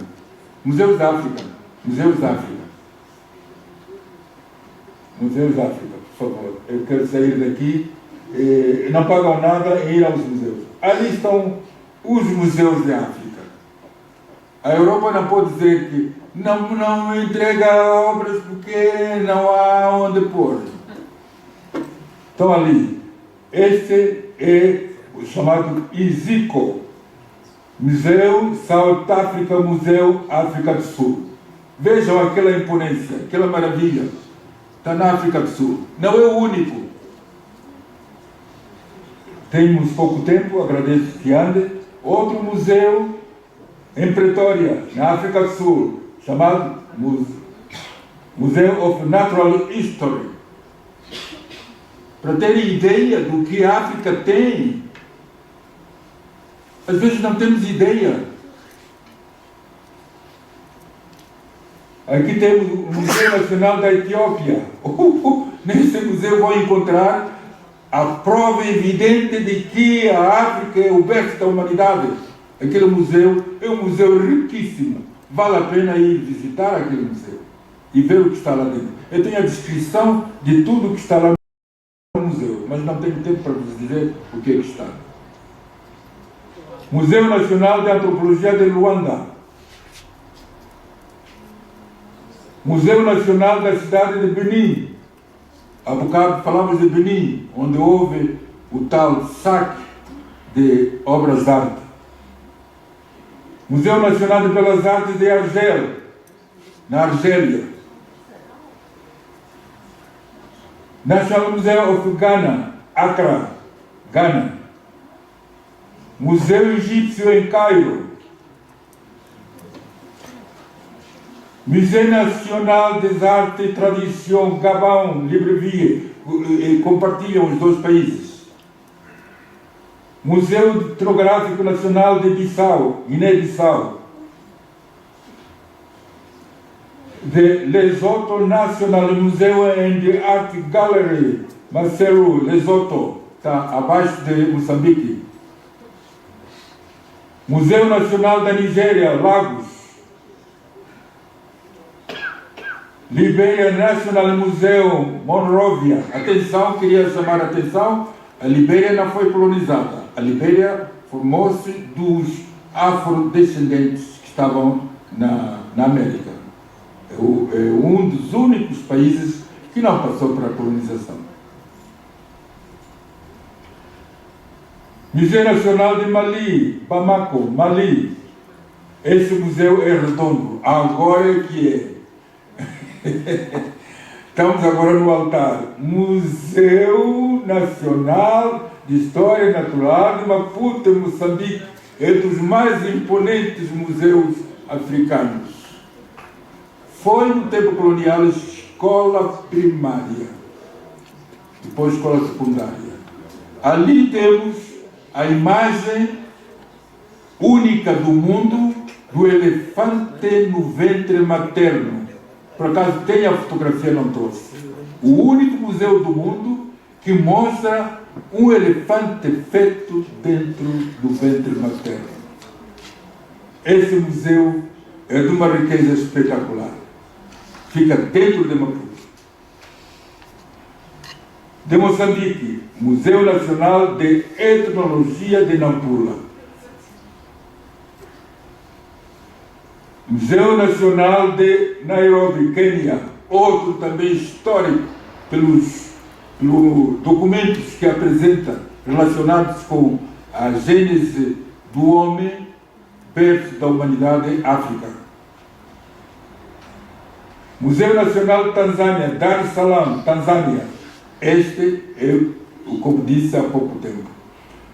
Museus da África. Museus da África. Museus da África, por favor. Eu quero sair daqui. Não pagam nada em ir aos museus. Ali estão os museus da África. A Europa não pode dizer que não entrega obras porque não há onde pôr. Estão ali. Este é o chamado ISICO, Museu South Africa, Museu África do Sul. Vejam aquela imponência, aquela maravilha. Está na África do Sul. Não é o único. Temos pouco tempo, agradeço que ande. Outro museu em Pretória, na África do Sul, chamado Museu of Natural History. Para terem ideia do que a África tem. Às vezes não temos ideia. Aqui temos o Museu Nacional da Etiópia. Nesse museu vão encontrar a prova evidente de que a África é o berço da humanidade. Aquele museu é um museu riquíssimo. Vale a pena ir visitar aquele museu e ver o que está lá dentro. Eu tenho a descrição de tudo o que está lá no museu, mas não tenho tempo para vos dizer o que é que está. Museu Nacional de Antropologia de Luanda. Museu Nacional da cidade de Benin. Há bocado falamos de Benin, onde houve o tal saque de obras de arte. Museu Nacional de Belas Artes de Argel, na Argélia. National Museum of Ghana, Accra, Ghana. Museu Egípcio em Cairo. Museu Nacional des Artes e Tradição, Gabão, Libreville, compartilham os dois países. Museu Etnográfico Nacional de Bissau, Guiné-Bissau. The Lesotho National Museum and Art Gallery, Maseru, Lesotho, está abaixo de Moçambique. Museu Nacional da Nigéria, Lagos. Liberia National Museum, Monrovia. Atenção, queria chamar a atenção, a Libéria não foi colonizada. A Libéria formou-se dos afrodescendentes que estavam na América. É um dos únicos países que não passou para a colonização. Museu Nacional de Mali, Bamako, Mali. Esse museu é redondo. Agora é que é. Estamos agora no altar. Museu Nacional de História Natural de Maputo, Moçambique. É dos mais imponentes museus africanos. Foi no tempo colonial escola primária, depois escola secundária. Ali temos a imagem única do mundo do elefante no ventre materno. Por acaso tem a fotografia, não trouxe. O único museu do mundo que mostra um elefante feto dentro do ventre materno. Esse museu é de uma riqueza espetacular. Fica dentro de Maputo. De Moçambique, Museu Nacional de Etnologia de Nampula. Museu Nacional de Nairobi, Quênia, outro também histórico, pelos documentos que apresenta relacionados com a gênese do homem, berço da humanidade, África. Museu Nacional de Tanzânia, Dar es Salaam, Tanzânia. Este é, como disse há pouco tempo.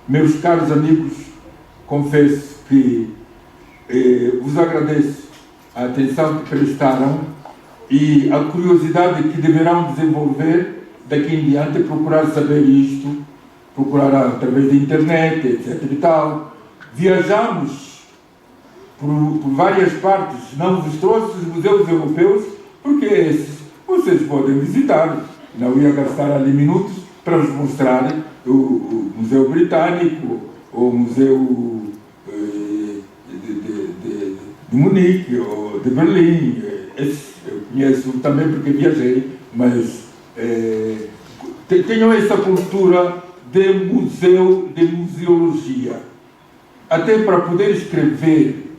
Meus caros amigos, confesso que vos agradeço a atenção que prestaram e a curiosidade que deverão desenvolver daqui em diante, procurar saber isto, procurar através da internet, etc. e tal. Viajamos por várias partes, não vos trouxe os museus europeus, porque esses vocês podem visitar. Não ia gastar ali minutos para vos mostrar o Museu Britânico, o Museu de Munique, ou de Berlim. Eu conheço também porque viajei, mas tenham essa cultura de museu, de museologia, até para poder escrever,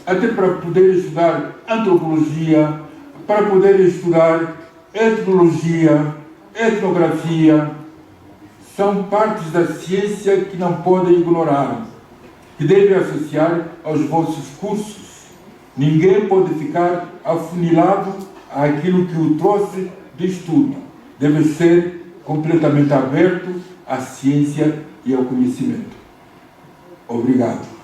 até para poder estudar antropologia, para poder estudar etnologia, etnografia. São partes da ciência que não podem ignorar, que devem associar aos vossos cursos. Ninguém pode ficar afunilado àquilo que o trouxe de estudo. Deve ser completamente aberto à ciência e ao conhecimento. Obrigado.